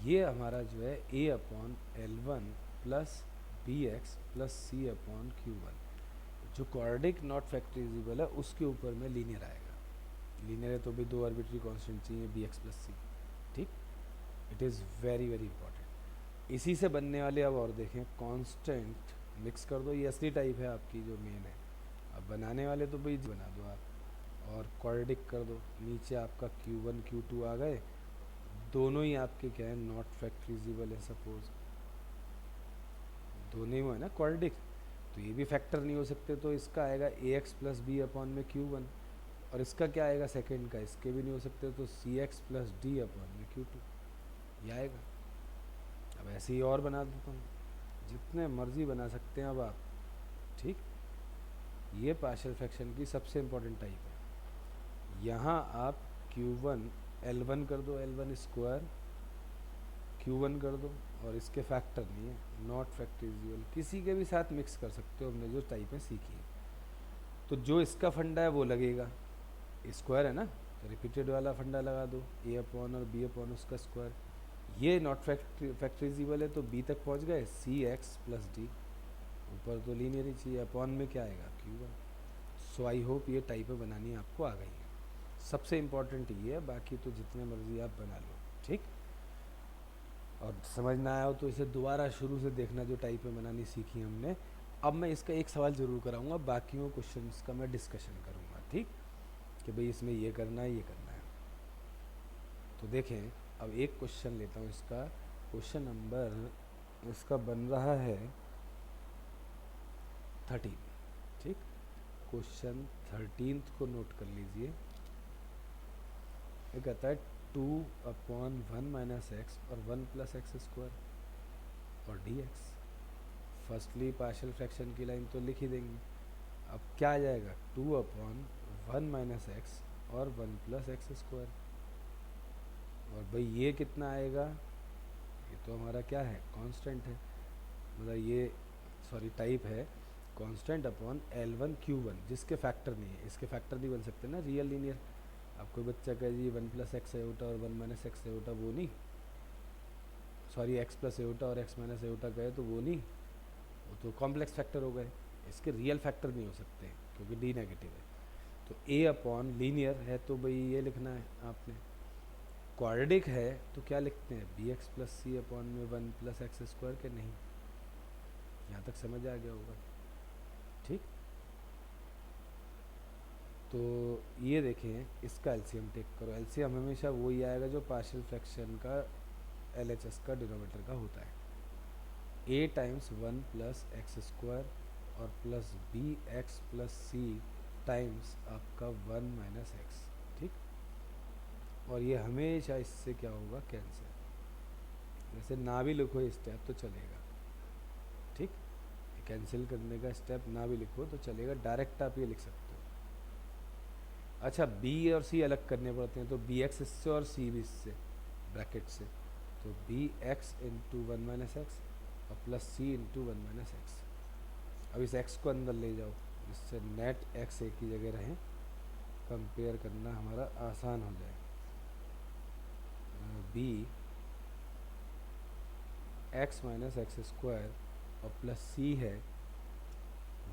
ये हमारा जो है a upon L1 plus bx plus c upon Q1, जो क्वाड्रेटिक नॉट फैक्टराइजेबल है उसके ऊपर में लीनियर आएगा। लीनियर है तो भी 2 आर्बिट्री कांस्टेंट चाहिए bx प्लस c, ठीक। It is very very important. इसी से बनने वाले अब और देखें, कांस्टेंट मिक्स कर दो, ये असली टाइप है आपकी जो मेन है। अब बनाने वाले तो भाई बना दो आप, और क्वाड्रेटिक कर दो, नीचे आपका Q1 Q2 आ गए, दोनों ही आपके क्या है, नॉट फैक्टराइजेबल है सपोज, दोनों ही है ना क्वाड्रेटिक, तो ये भी फैक्टर नहीं हो सकते, तो इसका आएगा ax प्लस बी अपॉन में Q1, और इसका क्या आएगा सेकंड का, इसके भी नहीं हो सकते, तो cx प्लस डी अपॉन में Q2 ये आएगा। अब ऐसे ही और बना देता हूँ, जितने मर्जी बना सकते हैं अब आप, ठीक। ये पार्शियल फ्रैक्शन की सबसे इम्पोर्टेंट टाइप है। यहाँ आप Q1 L1 कर दो, L1 स्क्वायर Q1 कर दो, और इसके फैक्टर नहीं है, नॉट फैक्टराइजेबल, किसी के भी साथ मिक्स कर सकते हो, हमने जो टाइपें सीखी है। तो जो इसका फंडा है वो लगेगा, स्क्वायर है ना, तो रिपीटेड वाला फंडा लगा दो, a अपॉन और b अपॉन उसका स्क्वायर। ये नॉट फैक्टराइजेबल है तो b तक पहुंच गए, cx प्लस डी, ऊपर तो लीनियर ही चाहिए, अपॉन में क्या आएगा Q1। सो आई होप ये टाइपें बनानी आपको आ गई है। सबसे इम्पॉर्टेंट ये है, बाकी तो जितने मर्जी आप बना लो, ठीक। और समझ ना आया हो तो इसे दोबारा शुरू से देखना, जो टाइपें बनानी सीखी हमने। अब मैं इसका एक सवाल ज़रूर कराऊंगा, बाकियों क्वेश्चंस का मैं डिस्कशन करूंगा, ठीक, कि भाई इसमें ये करना है, ये करना है। तो देखें, अब एक क्वेश्चन लेता हूँ इसका, क्वेश्चन नंबर इसका बन रहा है 13, ठीक। क्वेश्चन 13 को नोट कर लीजिए। ये कहता है 2 अपॉन 1 माइनस एक्स और 1 प्लस एक्स स्क्वायर और dx। फर्स्टली पार्शियल फ्रैक्शन की लाइन तो लिख ही देंगे। अब क्या आ जाएगा, 2 अपॉन 1 माइनस एक्स और 1 प्लस एक्स स्क्वायर, और भाई ये कितना आएगा, ये तो हमारा क्या है, कांस्टेंट है, मतलब ये सॉरी टाइप है कांस्टेंट अपॉन L1 Q1, जिसके फैक्टर नहीं है, इसके फैक्टर नहीं बन सकते ना रियल लीनियर। अब कोई बच्चा कहे जी 1 प्लस एक्स एटा और 1 माइनस एक्स एटा, वो नहीं, सॉरी x प्लस एटा और x माइनस एटा गए तो वो नहीं, वो तो कॉम्प्लेक्स फैक्टर हो गए, इसके रियल फैक्टर नहीं हो सकते क्योंकि d नेगेटिव है। तो ए अपॉन लीनियर है तो भाई ये लिखना है आपने, क्वाड्रेटिक है तो क्या लिखते हैं B x plus c upon में 1 प्लस एक्स स्क्वायर के नहीं। यहाँ तक समझ आ गया होगा, ठीक। तो ये देखें इसका एलसीएम टेक करो, एलसीएम हमेशा वही आएगा जो पार्शियल फ्रैक्शन का एलएचएस का डिनोमिनेटर का होता है, ए टाइम्स 1 प्लस एक्स स्क्वायर और प्लस बी एक्स प्लस सी टाइम्स आपका 1 माइनस एक्स, ठीक। और ये हमेशा इससे क्या होगा कैंसिल, जैसे ना भी लिखो ये स्टेप तो चलेगा, ठीक। कैंसिल करने का स्टेप ना भी लिखो तो चलेगा, डायरेक्ट आप ये लिख सकते हो। अच्छा बी और सी अलग करने पड़ते हैं, तो बी एक्स इससे और सी भी इससे ब्रैकेट से, तो b x into 1 minus x और plus c into 1 minus x. अब इस एक्स को अंदर ले जाओ, जिससे नेट एक्स एक ही जगह रहें, कंपेयर करना हमारा आसान हो जाए। B x minus x square और प्लस सी है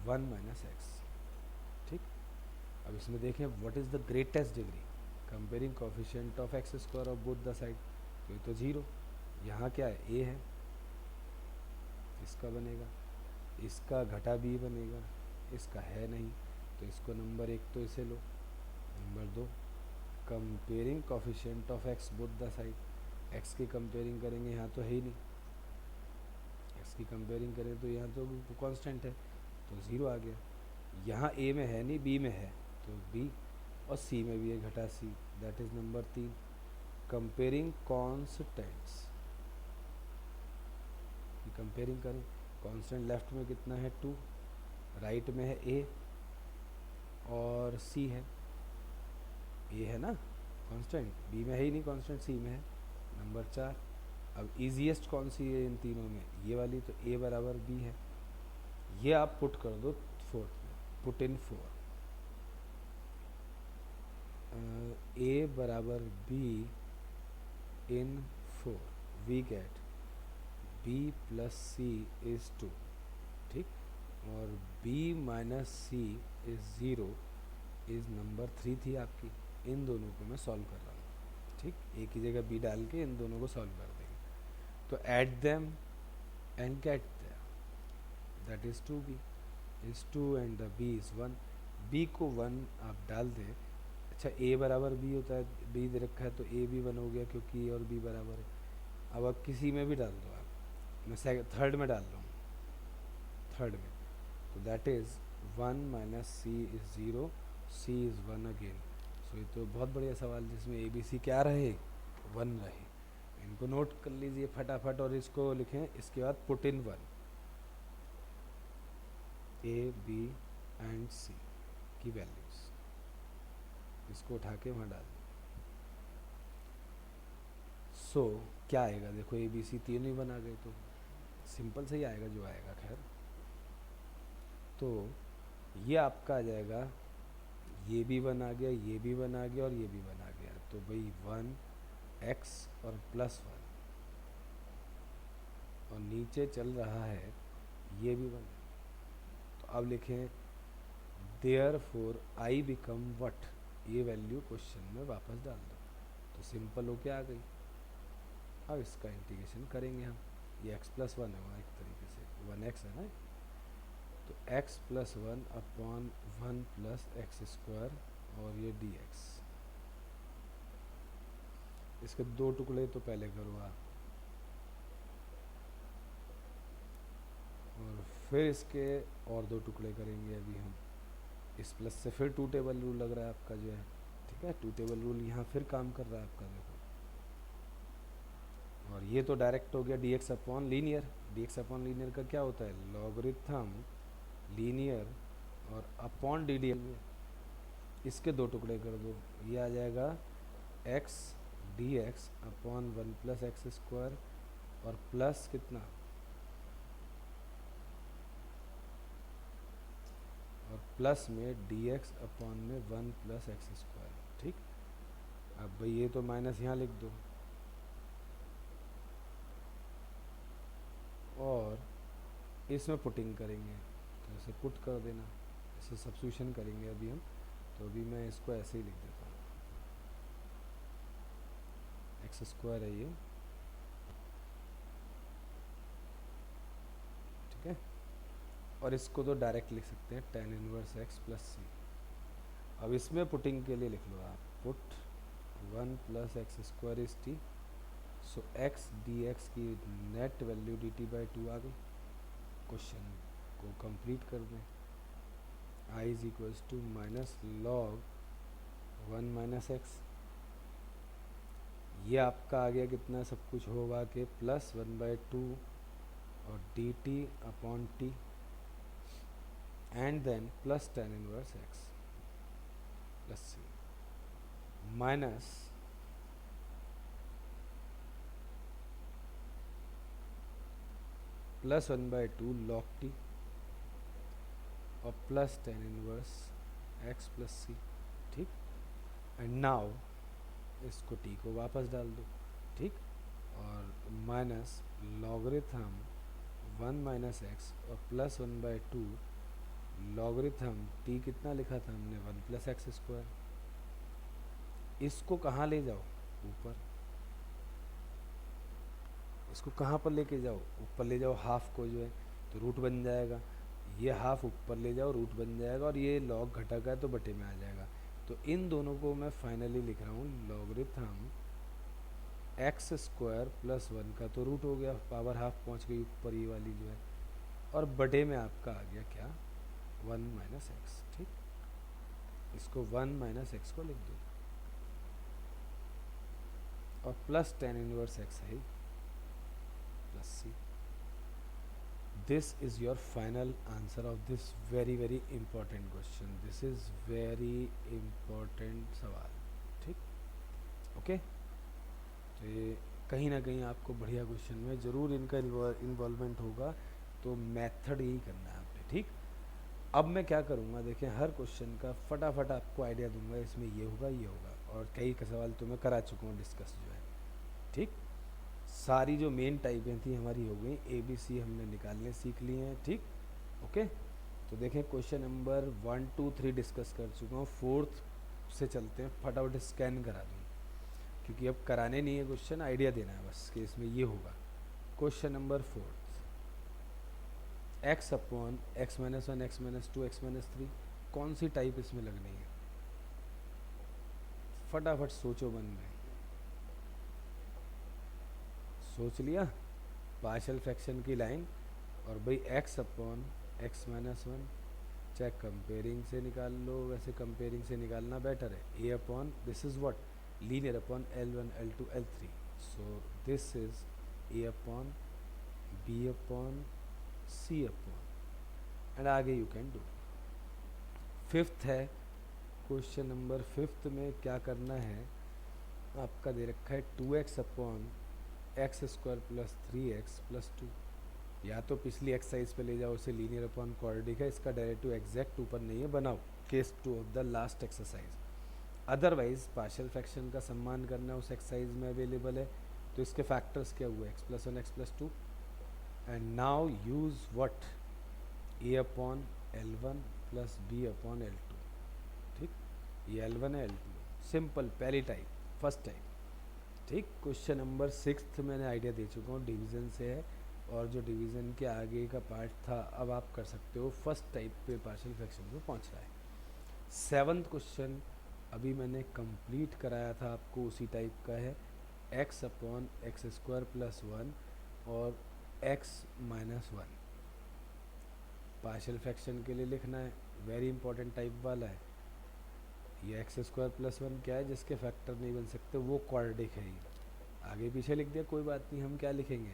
1 माइनस एक्स, ठीक। अब इसमें देखें what is the greatest degree, comparing coefficient of x square of both the side, तो ये तो जीरो, यहाँ क्या है ए है, इसका बनेगा, इसका घटा बी बनेगा, इसका है नहीं, तो इसको नंबर 1 तो इसे लो, number 2 comparing coefficient of x both the side, x की कंपेयरिंग करेंगे, यहाँ तो है ही नहीं, एक्स की कंपेयरिंग करें तो यहाँ तो कांस्टेंट है तो ज़ीरो आ गया, यहाँ ए में है नहीं बी में है तो बी, और सी में भी है घटा c, that is number 3 comparing constants, comparing करें, कांस्टेंट लेफ्ट में कितना है 2, राइट में है ए और सी है, ए है ना कांस्टेंट, बी में है ही नहीं कांस्टेंट, सी में है, नंबर 4। अब ईजीएस्ट कौन सी है इन तीनों में, ये वाली, तो ए बराबर बी है, ये आप पुट कर दो फोर्थ में, पुट इन 4, ए बराबर b in 4, we get b plus c is 2, ठीक, और b minus c is 0 is number 3 थी आपकी, इन दोनों को मैं सॉल्व कर रहा हूँ, ठीक, एक ही जगह b डाल के इन दोनों को सॉल्व कर देंगे, तो add them and get that is 2b is 2 and the b is 1, b को 1 आप डाल दें, अच्छा a बराबर b होता है, b दे रखा है तो a भी 1 हो गया क्योंकि a और b बराबर है, अब आप किसी में भी डाल दो आप, मैं थर्ड में डाल रहा हूँ, थर्ड में, तो that is 1 minus c is 0, c is 1 again, so ये तो बहुत बढ़िया सवाल जिसमें ए बी सी क्या रहे 1 रहे, इनको नोट कर लीजिए फटाफट और इसको लिखें, इसके बाद put in 1, a b and c की वैल्यूज़, इसको उठा के वहाँ डाल दें, सो क्या आएगा देखो, ए बी सी तीनों ही बना गए तो सिंपल से ही आएगा जो आएगा, खैर तो ये आपका आ जाएगा, ये भी बना गया, ये भी बना गया और ये भी बना गया, तो भाई 1x और प्लस 1, और नीचे चल रहा है ये भी बना, तो अब लिखें therefore I become what, ये वैल्यू क्वेश्चन में वापस डाल दो, तो सिंपल होके आ गई। अब इसका इंटीग्रेशन करेंगे हम, ये x प्लस 1 है वहाँ एक तरीके से 1x है ना, तो x plus 1 upon 1 plus x square और ये dx, इसके 2 टुकड़े तो पहले करो आप, और फिर इसके और 2 टुकड़े करेंगे अभी हम, इस प्लस से फिर 2 टेबल रूल लग रहा है आपका जो है, ठीक है 2 टेबल रूल यहाँ फिर काम कर रहा है आपका देखो, और ये तो डायरेक्ट हो गया dx upon linear, dx upon linear का क्या होता है लॉगरिथम लीनियर और अपॉन डी में, इसके 2 टुकड़े कर दो, ये आ जाएगा x dx upon 1 plus x square और प्लस कितना, और प्लस में dx अपॉन में 1 प्लस एक्स स्क्वायर, ठीक। अब भाई ये तो माइनस यहाँ लिख दो, और इसमें पुटिंग करेंगे तो इसे पुट कर देना, इसे सब्स्टिट्यूशन करेंगे अभी हम, तो अभी मैं इसको ऐसे ही लिख देता हूँ, एक्स स्क्वायर है ये, ठीक है। और इसको तो डायरेक्ट लिख सकते हैं tan inverse x plus c. अब इसमें पुटिंग के लिए लिख लो आप, put 1 plus x square is t, so x d x की net value d t by two आ गई। क्वेश्चन को कंप्लीट कर दें, I is equals to minus log 1 minus x, ये आपका आ गया कितना, सब कुछ होगा कि प्लस 1/2 और d t upon t and then plus tan inverse x plus c minus plus 1/2 log t और plus tan inverse x plus c, ठीक। एंड नाउ इसको टी को वापस डाल दो, ठीक। और माइनस लॉगरिथम 1 माइनस एक्स और प्लस 1/2 लॉगरिथम टी कितना लिखा था हमने, 1 प्लस एक्स स्क्वायर। इसको कहाँ ले जाओ, ऊपर। इसको कहाँ पर लेके जाओ, ऊपर ले जाओ, हाफ को जो है तो रूट बन जाएगा, ये हाफ ऊपर ले जाओ रूट बन जाएगा, और ये लॉग घटक है तो बटे में आ जाएगा। तो इन दोनों को मैं फाइनली लिख रहा हूँ लॉगरिथम एक्स स्क्वायर प्लस 1 का तो रूट हो गया, पावर हाफ पहुँच गई ऊपर ये वाली जो है, और बटे में आपका आ गया क्या, 1 माइनस एक्स, ठीक। इसको 1 माइनस एक्स को लिख दो और प्लस tan इनवर्स एक्स है plus c. This is your final answer of this very very important question. This is very important सवाल, ठीक। ओके, तो ये कहीं ना कहीं आपको बढ़िया क्वेश्चन में ज़रूर इनका इन्वॉल्वमेंट होगा, तो मेथड यही करना है आपने, ठीक। अब मैं क्या करूँगा, देखें, हर क्वेश्चन का फटाफट आपको आइडिया दूंगा, इसमें ये होगा ये होगा, और कई का सवाल तो मैं करा चुका हूँ डिस्कस जो है, ठीक। सारी जो मेन टाइपें थी हमारी हो गई, ए बी सी हमने निकालने सीख लिए हैं, ठीक। ओके, तो देखें क्वेश्चन नंबर 1 2 3 डिस्कस कर चुका हूँ, 4th से चलते हैं, फटाफट स्कैन करा दूँ, क्योंकि अब कराने नहीं है क्वेश्चन, आइडिया देना है बस कि इसमें ये होगा। Question number 4, x upon x minus 1 x minus 2 x minus 3, कौन सी टाइप इसमें लगनी है, फटाफट सोचो मन में, सोच लिया। पार्शियल फ्रैक्शन की लाइन, और भाई एक्स अपॉन एक्स माइनस 1, चाहे कंपेयरिंग से निकाल लो, वैसे कंपेयरिंग से निकालना बेटर है। A upon, this is what, linear upon L1 L2 L3, so this is A upon B upon C upon, and आगे यू कैन डू। 5th है, question number 5th में क्या करना है, आपका दे रखा है 2x upon x square plus 3x plus 2, या तो पिछली एक्सरसाइज पे ले जाओ, उसे लीनियर अपॉन क्वाड्रेटिक है, इसका डेरिवेटिव एग्जैक्ट ऊपर नहीं है, बनाओ case 2 of the last exercise. Otherwise partial fraction का सम्मान करना उस एक्सरसाइज में अवेलेबल है, तो इसके फैक्टर्स क्या हुए, x plus 1 x plus 2, and now use what, a upon L1 plus b upon L2, ठीक। ये L1 है L2, सिंपल, पहली टाइप, फर्स्ट टाइप, ठीक। क्वेश्चन नंबर 6 मैंने आइडिया दे चुका हूँ, डिवीज़न से है, और जो डिवीज़न के आगे का पार्ट था अब आप कर सकते हो, फर्स्ट टाइप पे पार्शियल फ्रैक्शन में पहुँच रहा है। 7th क्वेश्चन अभी मैंने कंप्लीट कराया था आपको, उसी टाइप का है, x upon x square plus 1 और x माइनस 1, पार्शियल फ्रैक्शन के लिए लिखना है, वेरी इंपॉर्टेंट टाइप वाला है। ये एक्स स्क्वायर प्लस 1 क्या है, जिसके फैक्टर नहीं बन सकते, वो क्वाड्रेटिक है, ये आगे पीछे लिख दिया कोई बात नहीं, हम क्या लिखेंगे,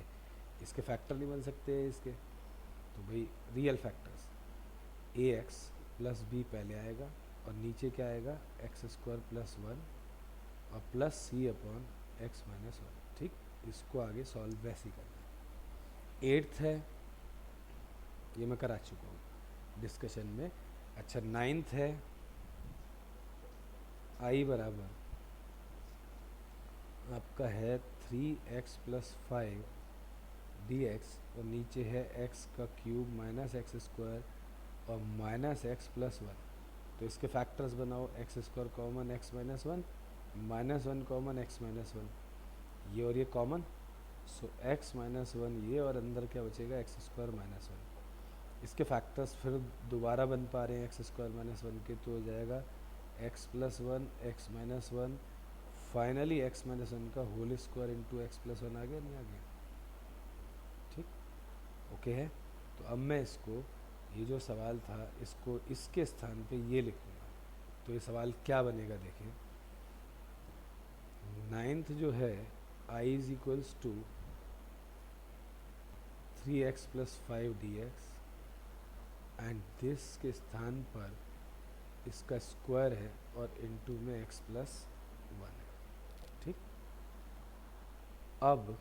इसके फैक्टर नहीं बन सकते इसके, तो भाई रियल फैक्टर्स, ए एक्स प्लस बी पहले आएगा, और नीचे क्या आएगा, एक्स स्क्वायर प्लस 1 और plus c upon x minus 1, ठीक। इसको आगे सॉल्व वैसे ही करना है। 8th है, ये मैं करा चुका हूँ डिस्कशन में। अच्छा, 9th है, आई बराबर आपका है 3x प्लस 5 dx, और नीचे है x का क्यूब माइनस एक्स स्क्वायर और माइनस एक्स प्लस 1, तो इसके फैक्टर्स बनाओ, x square common x minus one, minus one common x minus one, ये और ये कॉमन, सो एक्स माइनस वन ये, और अंदर क्या बचेगा एक्स स्क्वायर माइनस वन। इसके फैक्टर्स फिर दोबारा बन पा रहे हैं एक्स स्क्वायर माइनस वन के, तो हो जाएगा x plus one x minus one, finally x minus one का whole square into x plus one, आ गया नहीं आ गया? ठीक, ओके है। तो अब मैं इसको, ये जो सवाल था इसको इसके स्थान पे ये लिखूँगा, तो ये सवाल क्या बनेगा देखिए। नाइन्थ जो है i is equals to 3x plus 5 dx, and this के स्थान पर इसका स्क्वायर है और इनटू में x प्लस वन है। ठीक, अब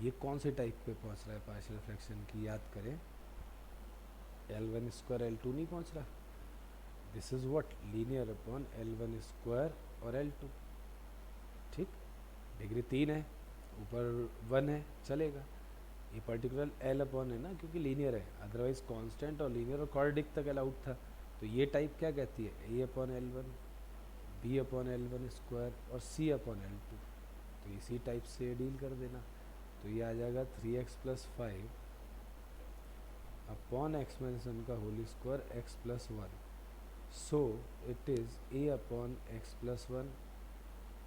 ये कौन से टाइप पे पहुंच रहा है पार्शियल फ्रैक्शन की, याद करें, L1 स्क्वायर L2 नहीं पहुंच रहा, this is what linear upon L1 square और L2। ठीक, डिग्री 3 है, ऊपर 1 है, चलेगा। ये पर्टिकुलर L अपॉन है ना, क्योंकि लीनियर है, अदरवाइज कांस्टेंट और लीनियर और क्वाड्रेटिक तक अलाउड था। तो ये टाइप क्या कहती है, A upon L1, B upon L1 square और C अपॉन L2। तो इसी टाइप से डील कर देना। तो ये आ जाएगा 3x plus 5 upon x minus one का whole square x plus one, so it is A upon x plus one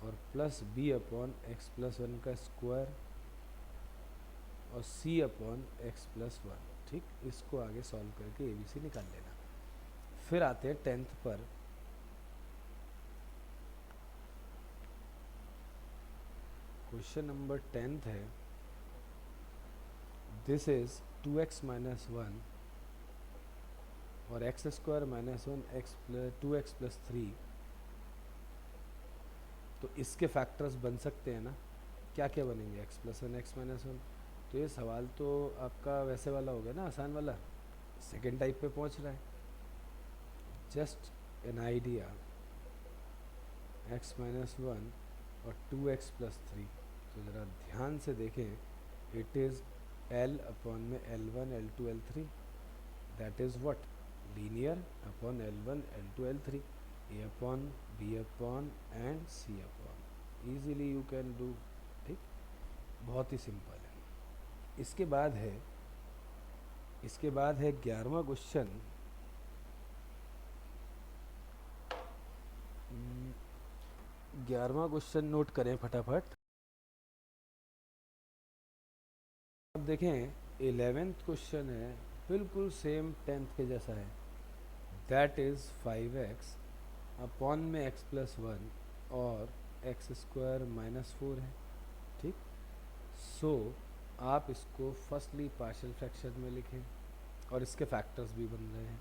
और plus B upon x plus one का स्क्वायर और C upon x plus one. ठीक, इसको आगे solve करके ABC निकाल लेना। फिर आते हैं 10th पर। क्वेश्चन नंबर 10th है, this is 2x minus one और x square minus one x plus 2x plus 3। तो इसके फैक्टर्स बन सकते हैं ना, क्या क्या बनेंगे, x plus one x minus one. तो ये सवाल तो आपका वैसे वाला हो गया ना, आसान वाला, सेकेंड टाइप पे पहुंच रहा है। Just an idea, x minus one और 2x प्लस 3। तो ज़रा ध्यान से देखें, इट इज़ L अपॉन में L1 L2 L3, that is what linear upon L1 L2 L3, A upon B upon and C upon, easily you can do. ठीक, बहुत ही simple है। इसके बाद है 11वां क्वेश्चन। 11वां क्वेश्चन नोट करें फटाफट। अब देखें 11th क्वेश्चन है, बिल्कुल सेम 10th के जैसा है, दैट इज़ 5x अपॉन में x प्लस वन और एक्स स्क्वायर माइनस 4 है। ठीक, सो आप इसको फर्स्टली पार्शियल फ्रैक्शन में लिखें और इसके फैक्टर्स भी बन रहे हैं।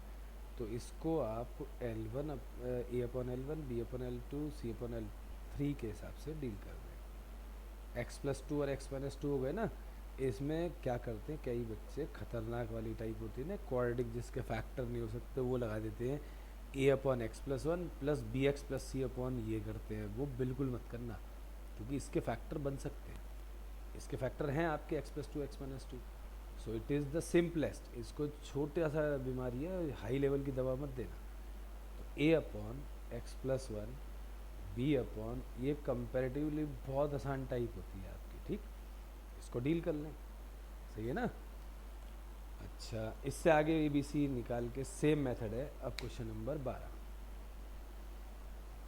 तो इसको आप L1 A upon L1 B upon L2 C upon L3 के हिसाब से डील कर दें। x प्लस टू और x माइनस टू हो गए ना। इसमें क्या करते हैं कई बच्चे, खतरनाक वाली टाइप होती है ना, क्वाड्रेटिक जिसके फैक्टर नहीं हो सकते, वो लगा देते हैं A upon x plus one plus b x plus c upon ये करते हैं। वो बिल्कुल मत करना, क्योंकि इसके फैक्टर बन सकते हैं, इसके फैक्टर हैं आपके x plus to x minus to. So it is the simplest. इसको छोटा सा बीमारी है, हाई लेवल की दवा मत देना। तो A upon x plus one b upon, ये कंपेरेटिवली बहुत आसान टाइप होती है आपकी। ठीक, इसको डील कर लें, सही है ना। अच्छा, इससे आगे ABC निकाल के सेम मेथड है। अब question number 12,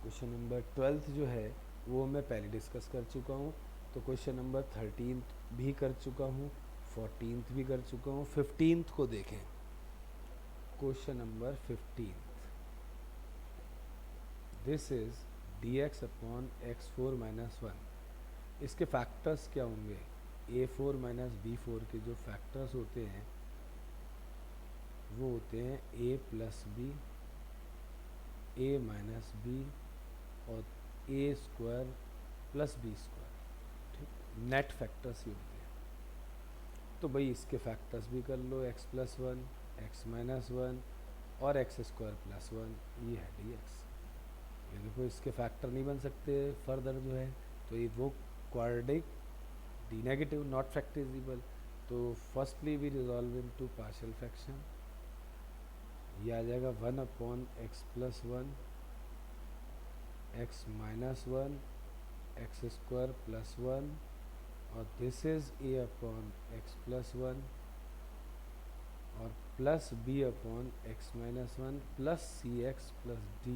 question number 12th जो है वो मैं पहले डिस्कस कर चुका हूँ। तो क्वेश्चन नंबर 13th भी कर चुका हूँ, 14th भी कर चुका हूँ। 15th को देखें, question number 15th, this is dx upon x4 minus one. इसके फैक्टर्स क्या होंगे, A4 माइनस B4 के जो फैक्टर्स होते हैं वो होते हैं A plus b, A minus b और A square plus b square. ठीक, नेट फैक्टर्स ही होते हैं। तो भाई इसके फैक्टर्स भी कर लो, x plus one x minus one और एक्स स्क्वायर प्लस वन, ये है dx। ये देखो इसके फैक्टर नहीं बन सकते फर्दर जो है, तो ये वो quadratic D negative not factorisable. तो firstly we resolve into partial fraction. ये आ जाएगा 1/x+1 x-1 x² + 1 और दिस इज a/x+1 और प्लस b/x-1 प्लस cx+d।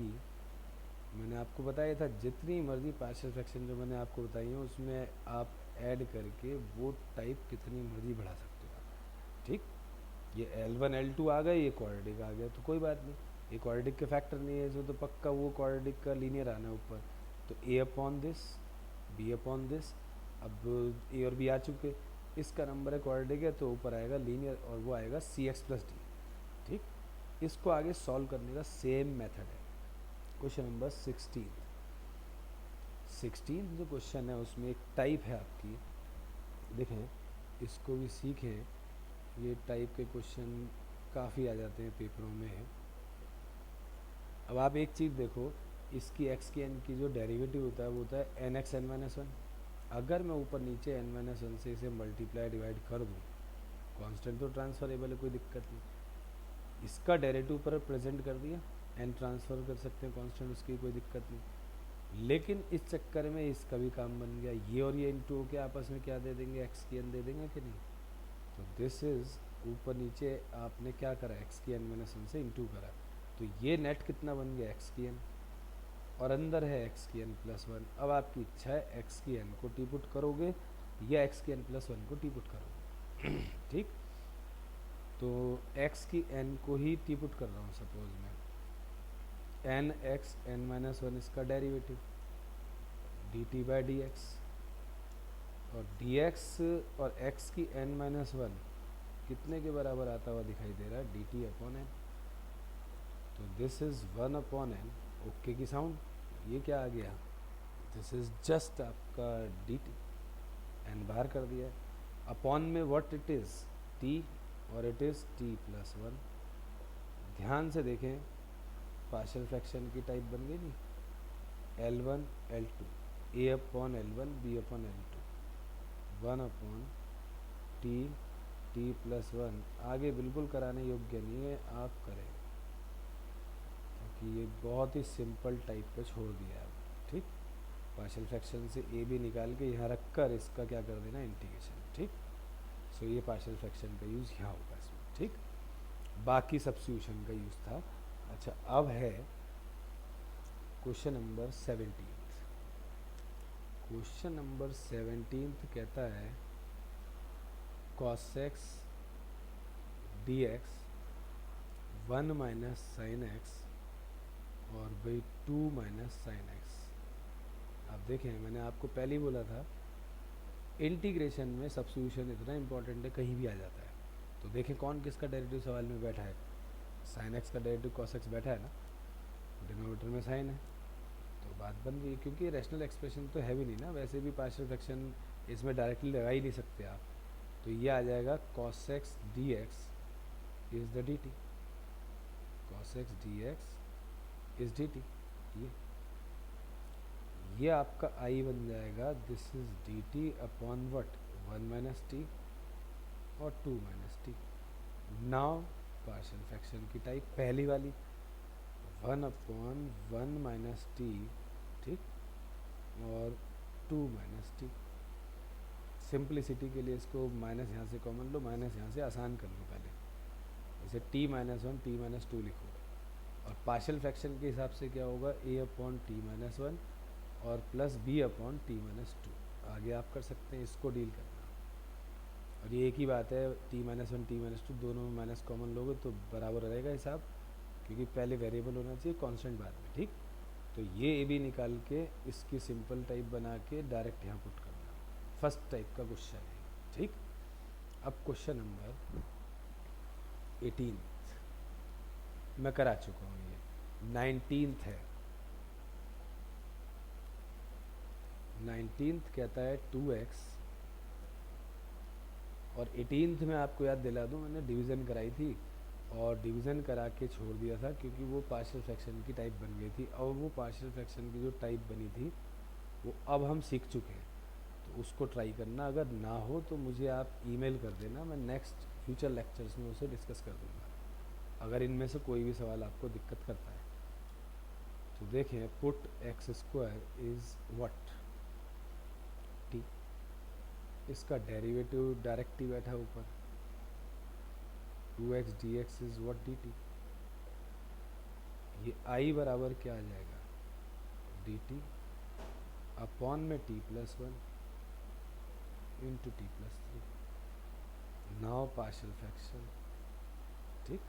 मैंने आपको बताया था जितनी मर्जी पार्शियल फ्रैक्शन जो मैंने आपको बताई है उसमें आप ऐड करके वो टाइप कितनी मर्जी बढ़ा सकते हो आप, ठीक। ये L1 L2 आ गए, ये क्वाड्रेटिक आ गया तो कोई बात नहीं, ये क्वाड्रेटिक के फैक्टर नहीं है, तो पक्का वो क्वाड्रेटिक का लीनियर आना है ऊपर। तो a/this b/this, अब a और b आ चुके, इसका नंबर है क्वाड्रेटिक है तो ऊपर आएगा लीनियर और वो आएगा cx+d, ठीक। इसको आगे सॉल्व करने का सेम मेथड है। क्वेश्चन नंबर 16 जो क्वेश्चन है उसमें एक टाइप है आपकी, देखें इसको भी सीखें, ये टाइप के क्वेश्चन काफ़ी आ जाते हैं पेपरों में। अब आप एक चीज़ देखो, इसकी x की n की जो डेरिवेटिव होता है वो होता है nx n-1। अगर मैं ऊपर नीचे n-1 से इसे मल्टीप्लाई डिवाइड कर दूँ, कांस्टेंट तो ट्रांसफरेबल है, कोई दिक्कत नहीं। इसका डेरिवेटिव पर प्रेजेंट कर दिया, n ट्रांसफ़र कर सकते हैं कांस्टेंट, उसकी कोई दिक्कत नहीं। लेकिन इस चक्कर में इसका भी काम बन गया, ये और ये इंटू के आपस में क्या दे देंगे, x की n दे देंगे कि नहीं। तो दिस इज़ ऊपर नीचे आपने क्या करा, x की n-1 से इंटू करा, तो ये नेट कितना बन गया, x की n और अंदर है x की n+1। अब आपकी इच्छा है x की n को टी पुट करोगे या x की n+1 को टी पुट करोगे ठीक। तो x की n को ही टी पुट कर रहा हूँ, सपोज मैं nx n-1 इसका डेरिवेटिव dt/dx और dx और x की n-1 कितने के बराबर आता हुआ दिखाई दे रहा है, dt/n। तो दिस इज़ 1/n, ओके की साउंड, ये क्या आ गया, दिस इज़ जस्ट आपका dt, n बाहर कर दिया। अपॉन में व्हाट इट इज़, t, और इट इज़ t+1। ध्यान से देखें, पार्शियल फ्रैक्शन की टाइप बन गई नहीं, L1 L2 a/L1 b/L2 1/t t+1। आगे बिल्कुल कराने योग्य नहीं है, आप करें क्योंकि ये बहुत ही सिंपल टाइप पे छोड़ दिया है, ठीक। पार्शियल फ्रैक्शन से ए भी निकाल के यहाँ रख कर इसका क्या कर देना, इंटीग्रेशन, ठीक। सो ये पार्शियल फ्रैक्शन का यूज़ यहाँ होगा इसमें, ठीक। बाकी सब्स्टिट्यूशन का यूज़ था। अच्छा, अब है क्वेश्चन नंबर 17। क्वेश्चन नंबर 17 कहता है cos x dx 1 minus sine x और भाई 2 माइनस साइन एक्स। अब देखें, मैंने आपको पहले ही बोला था इंटीग्रेशन में सब्स्टिट्यूशन इतना इंपॉर्टेंट है, कहीं भी आ जाता है। तो देखें कौन किसका डेरिवेटिव सवाल में बैठा है, साइन एक्स का डेरिवेटिव कॉस एक्स बैठा है ना, डिनोमिनेटर में साइन है, तो बात बन गई। क्योंकि रैशनल एक्सप्रेशन तो है भी नहीं ना, वैसे भी पार्शियल फ्रैक्शन इसमें डायरेक्टली लगा ही नहीं सकते आप। तो ये आ जाएगा cos x dx is the dt, cos x dx is dt। ये आपका i बन जाएगा, this is dt/, what 1 minus T और 2 minus T. Now partial fraction की टाइप पहली वाली 1/1 माइनस टी, ठीक, और 2 माइनस टी। सिंप्लिसिटी के लिए इसको माइनस यहाँ से कॉमन लो, माइनस यहाँ से आसान कर लो, पहले इसे t-1 t-2 लिखो। और पार्शियल फ्रैक्शन के हिसाब से क्या होगा, a/t-1 और प्लस b/t-2। आगे आप कर सकते हैं, इसको डील करना। और ये एक ही बात है, t-1 t-2 दोनों में माइनस कॉमन लोगे तो बराबर रहेगा हिसाब, क्योंकि पहले वेरिएबल होना चाहिए, कांस्टेंट बाद में, ठीक। तो ये ए बी निकाल के इसकी सिंपल टाइप बना के डायरेक्ट यहाँ पुट करना, फर्स्ट टाइप का क्वेश्चन है, ठीक। अब क्वेश्चन नंबर 18 मैं करा चुका हूँ, ये 19 है। 19 कहता है 2x, और 18 में आपको याद दिला दूँ, मैंने डिवीज़न कराई थी और डिवीज़न करा के छोड़ दिया था क्योंकि वो पार्शियल फ्रैक्शन की टाइप बन गई थी। और वो पार्शियल फ्रैक्शन की जो टाइप बनी थी वो अब हम सीख चुके हैं, तो उसको ट्राई करना। अगर ना हो तो मुझे आप ईमेल कर देना, मैं नेक्स्ट फ्यूचर लेक्चर्स में उसे डिस्कस कर दूँगा। अगर इनमें से कोई भी सवाल आपको दिक्कत करता है तो देखें, put x square is what, T, इसका डेरिवेटिव डायरेक्ट ही बैठा ऊपर, 2x dx is what dt, ये i बराबर क्या आ जाएगा, dt अपॉन में t plus one into T plus three, now partial fraction, ठीक,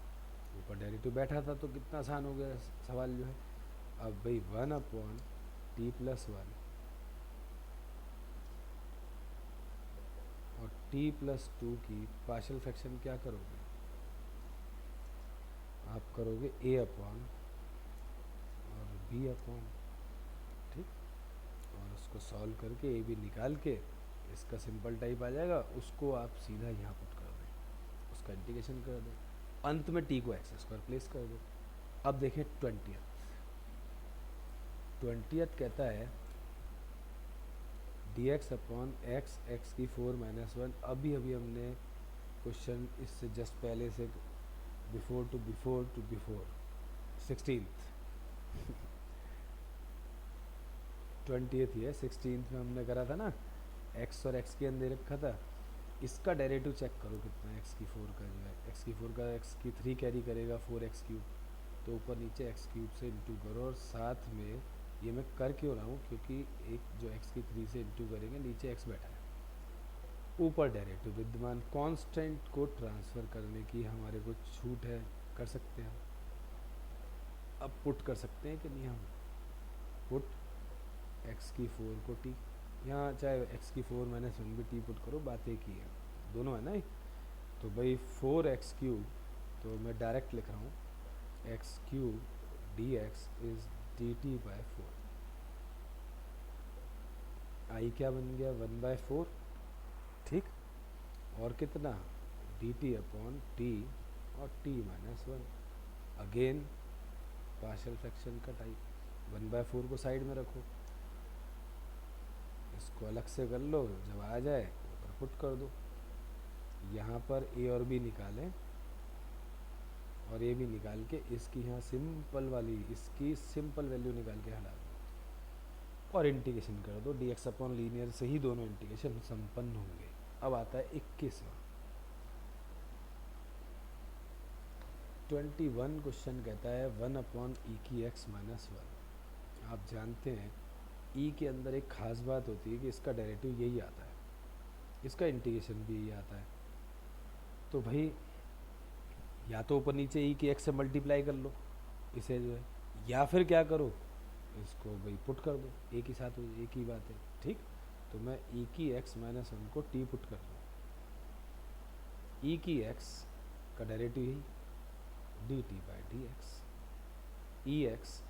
ऊपर डेरिवेटिव बैठा था तो कितना आसान हो गया सवाल जो है। अब भाई 1 अपॉन टी प्लस वन और टी प्लस टू की पार्शियल फ्रैक्शन क्या करोगे, आप करोगे ए अपॉन और बी अपॉन, ठीक, और उसको सॉल्व करके ए बी निकाल के इसका सिंपल टाइप आ जाएगा, उसको आप सीधा यहाँ पुट कर दें, उसका इंटीग्रेशन कर दें, अंत में टी को एक्स स्क्वायर प्लेस कर दो। अब देखें 20th कहता है dx अपॉन एक्स, एक्स की 4 माइनस वन, अभी हमने क्वेश्चन इससे जस्ट पहले से before to before 16th 20th ही है, 16th में हमने करा था ना, x और x के अंदर रखा था, इसका डेरिवेटिव चेक करो कितना है, x की 4 का जो है, x की 4 का x की 3 कैरी करेगा 4x क्यूब, तो ऊपर नीचे x क्यूब से इंटू करो, और साथ में ये मैं कर क्यों रहा हूँ, क्योंकि एक जो x की 3 से इंटू करेंगे नीचे x बैठा है, ऊपर डेरिवेटिव विद्यमान, कांस्टेंट को ट्रांसफ़र करने की हमारे को छूट है, कर सकते हैं। अब पुट कर सकते हैं कि नहीं, हम पुट x की 4 को t, यहाँ चाहे x की 4 माइनस वन भी t पुट करो, बात एक ही है, दोनों है ना। तो भाई 4x क्यूब, तो मैं डायरेक्ट लिख रहा हूँ x cube dx is dt by 4, i क्या बन गया 1/4, ठीक, और कितना dt अपॉन t और t minus one, again partial fraction का टाइप, 1/4 को साइड में रखो, इसको अलग से कर लो, जब आ जाए ऊपर पुट कर दो, यहाँ पर a और b निकालें और ये भी निकाल के इसकी यहाँ सिंपल वाली, इसकी सिंपल वैल्यू निकाल के हटा दो और इंटीग्रेशन कर दो, dx अपॉन लीनियर से ही दोनों इंटीग्रेशन संपन्न होंगे। अब आता है 21वां 21 क्वेश्चन कहता है 1 अपॉन ई की x माइनस वन। आप जानते हैं e के अंदर एक ख़ास बात होती है कि इसका डेरिवेटिव यही आता है, इसका इंटीग्रेशन भी यही आता है, तो भाई या तो ऊपर नीचे ई की x से मल्टीप्लाई कर लो इसे जो है, या फिर क्या करो, इसको भाई पुट कर दो, एक ही साथ एक ही बात है, ठीक। तो मैं ई की x माइनस वन को t पुट कर दूँ, ई की x का derivative he dt by D x, E x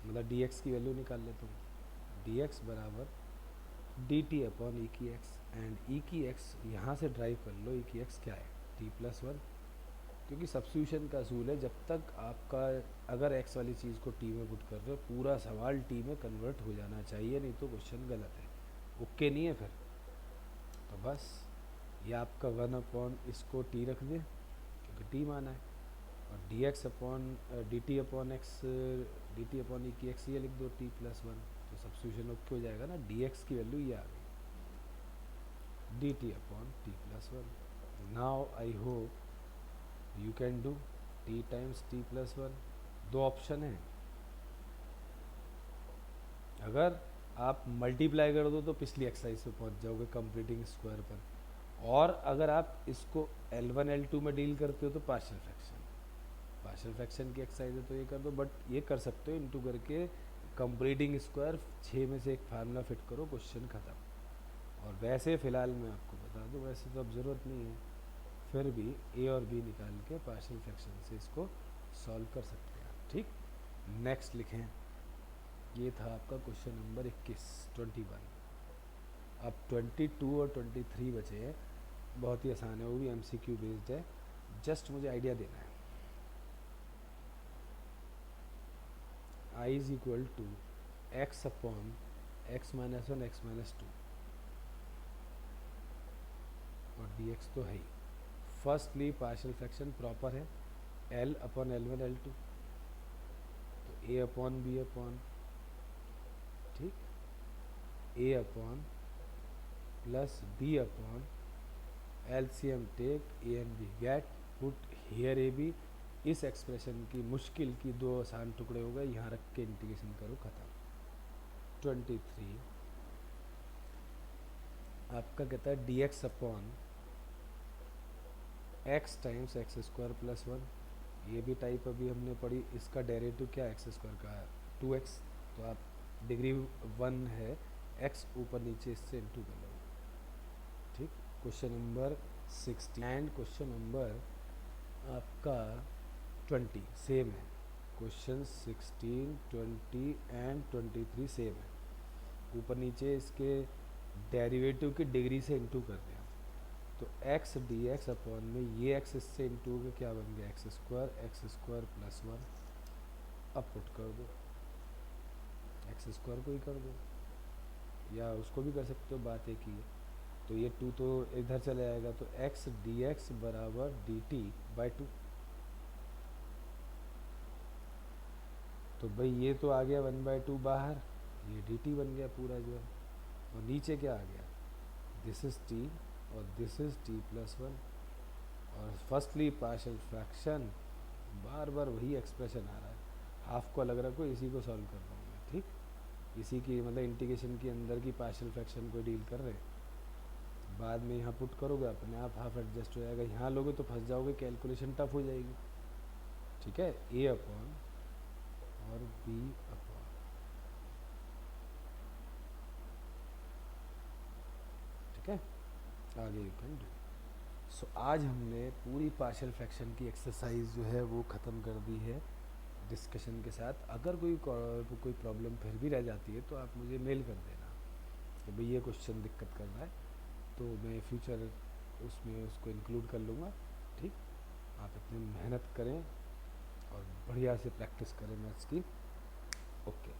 मतलब dx की वैल्यू निकाल लेता हूँ, dx बराबर dt अपॉन ई की x, एंड ई की x यहाँ से ड्राइव कर लो, ई की x क्या है t प्लस वन, क्योंकि सब्स्टिट्यूशन का असूल है, जब तक आपका अगर x वाली चीज़ को t में पुट कर रहे हो, पूरा सवाल t में कन्वर्ट हो जाना चाहिए, नहीं तो क्वेश्चन गलत है, ओके नहीं है फिर। तो बस ये आपका 1 अपॉन इसको t रख दे क्योंकि t माना है, और dx upon dt upon x, dt upon e की x ये लिख दो t प्लस वन, तो सब्स्टिट्यूशन ओके हो जाएगा ना, dx की वैल्यू ये आ गई dt upon t plus one. Now I hope you can do t times t plus one, दो ऑप्शन है, अगर आप मल्टीप्लाई कर दो तो पिछली एक्सरसाइज पे पहुंच जाओगे कंप्लीटिंग स्क्वायर पर, और अगर आप इसको L1 L2 में डील करते हो तो पार्शियल फ्रैक्शन की एक्सरसाइज है तो ये कर दो, बट ये कर सकते हो इनटू करके कंप्लीटिंग स्क्वायर 6 में से एक फार्मूला फिट करो, क्वेश्चन ख़त्म। और वैसे फ़िलहाल मैं आपको बता दूं, वैसे तो अब ज़रूरत नहीं है, फिर भी ए और बी निकाल के पार्शियल फ्रैक्शन से इसको सॉल्व कर सकते हैं, ठीक। नेक्स्ट लिखें, ये था आपका क्वेश्चन नंबर 21। अब 22 और 23 बचे हैं, बहुत ही आसान है, वो भी एमसीक्यू बेस्ड है, जस्ट मुझे आइडिया देना है। i is equal to x upon x minus one x minus two, और dx तो है ही। फर्स्टली पार्शियल फ्रैक्शन प्रॉपर है, एल अपॉन L1 L2, तो ए अपॉन बी अपॉन, ठीक, A upon plus B upon LCM take A and B, get put here A B. इस expression की मुश्किल की दो आसान टुकड़े हो गए, यहाँ रख के इंटीग्रेशन करो, खत्म। 23 आपका कहता है D x upon x times x square plus one. ये भी टाइप अभी हमने पढ़ी, इसका डेरिवेटिव क्या एक्स स्क्वायर का है 2x, तो आप डिग्री 1 है, x ऊपर नीचे इससे इंटू कर लो, ठीक। Question number 16 and question number आपका 20 सेम है। क्वेश्चन 16, 20 एंड 23 सेम है, ऊपर नीचे इसके डेरिवेटिव की डिग्री से इंटू कर रहे हैं। तो x डी एक्स अपॉन में ये x इससे इंटू के क्या बन गया एक्स स्क्वायर प्लस वन। अब पुट कर दो, एक्स स्क्वायर को ही कर दो या उसको भी कर सकते हो, बात एक ही है। तो ये 2 तो इधर चले आएगा, तो x डी एक्स बराबर डी टी बाई 2। तो भाई ये तो आ गया 1/2 बाहर, ये डी टी बन गया पूरा जो है, और नीचे क्या आ गया, दिस इज टी और this is T plus one. और फर्स्टली पार्शियल फ्रैक्शन, बार बार वही एक्सप्रेशन आ रहा है, हाफ को अलग रखो, इसी को सॉल्व कर रहा हूँ मैं, ठीक। इसी की मतलब इंटीग्रेशन के अंदर की पार्शियल फ्रैक्शन को डील कर रहे हैं। बाद में यहाँ पुट करोगे अपने आप हाफ एडजस्ट हो जाएगा, यहाँ लोगे तो फंस जाओगे, कैलकुलेशन टफ हो जाएगी, ठीक है। ए अपॉन और बी अपॉन, ठीक है, आगे यू कैन डू। सो आज हमने पूरी पार्शियल फ्रैक्शन की एक्सरसाइज जो है वो ख़त्म कर दी है डिस्कशन के साथ। अगर कोई प्रॉब्लम फिर भी रह जाती है तो आप मुझे मेल कर देना कि भाई ये क्वेश्चन दिक्कत कर रहा है, तो मैं फ्यूचर उसमें उसको इंक्लूड कर लूँगा, ठीक। आप इतनी मेहनत करें और बढ़िया से प्रैक्टिस करें मैथ्स की। ओके।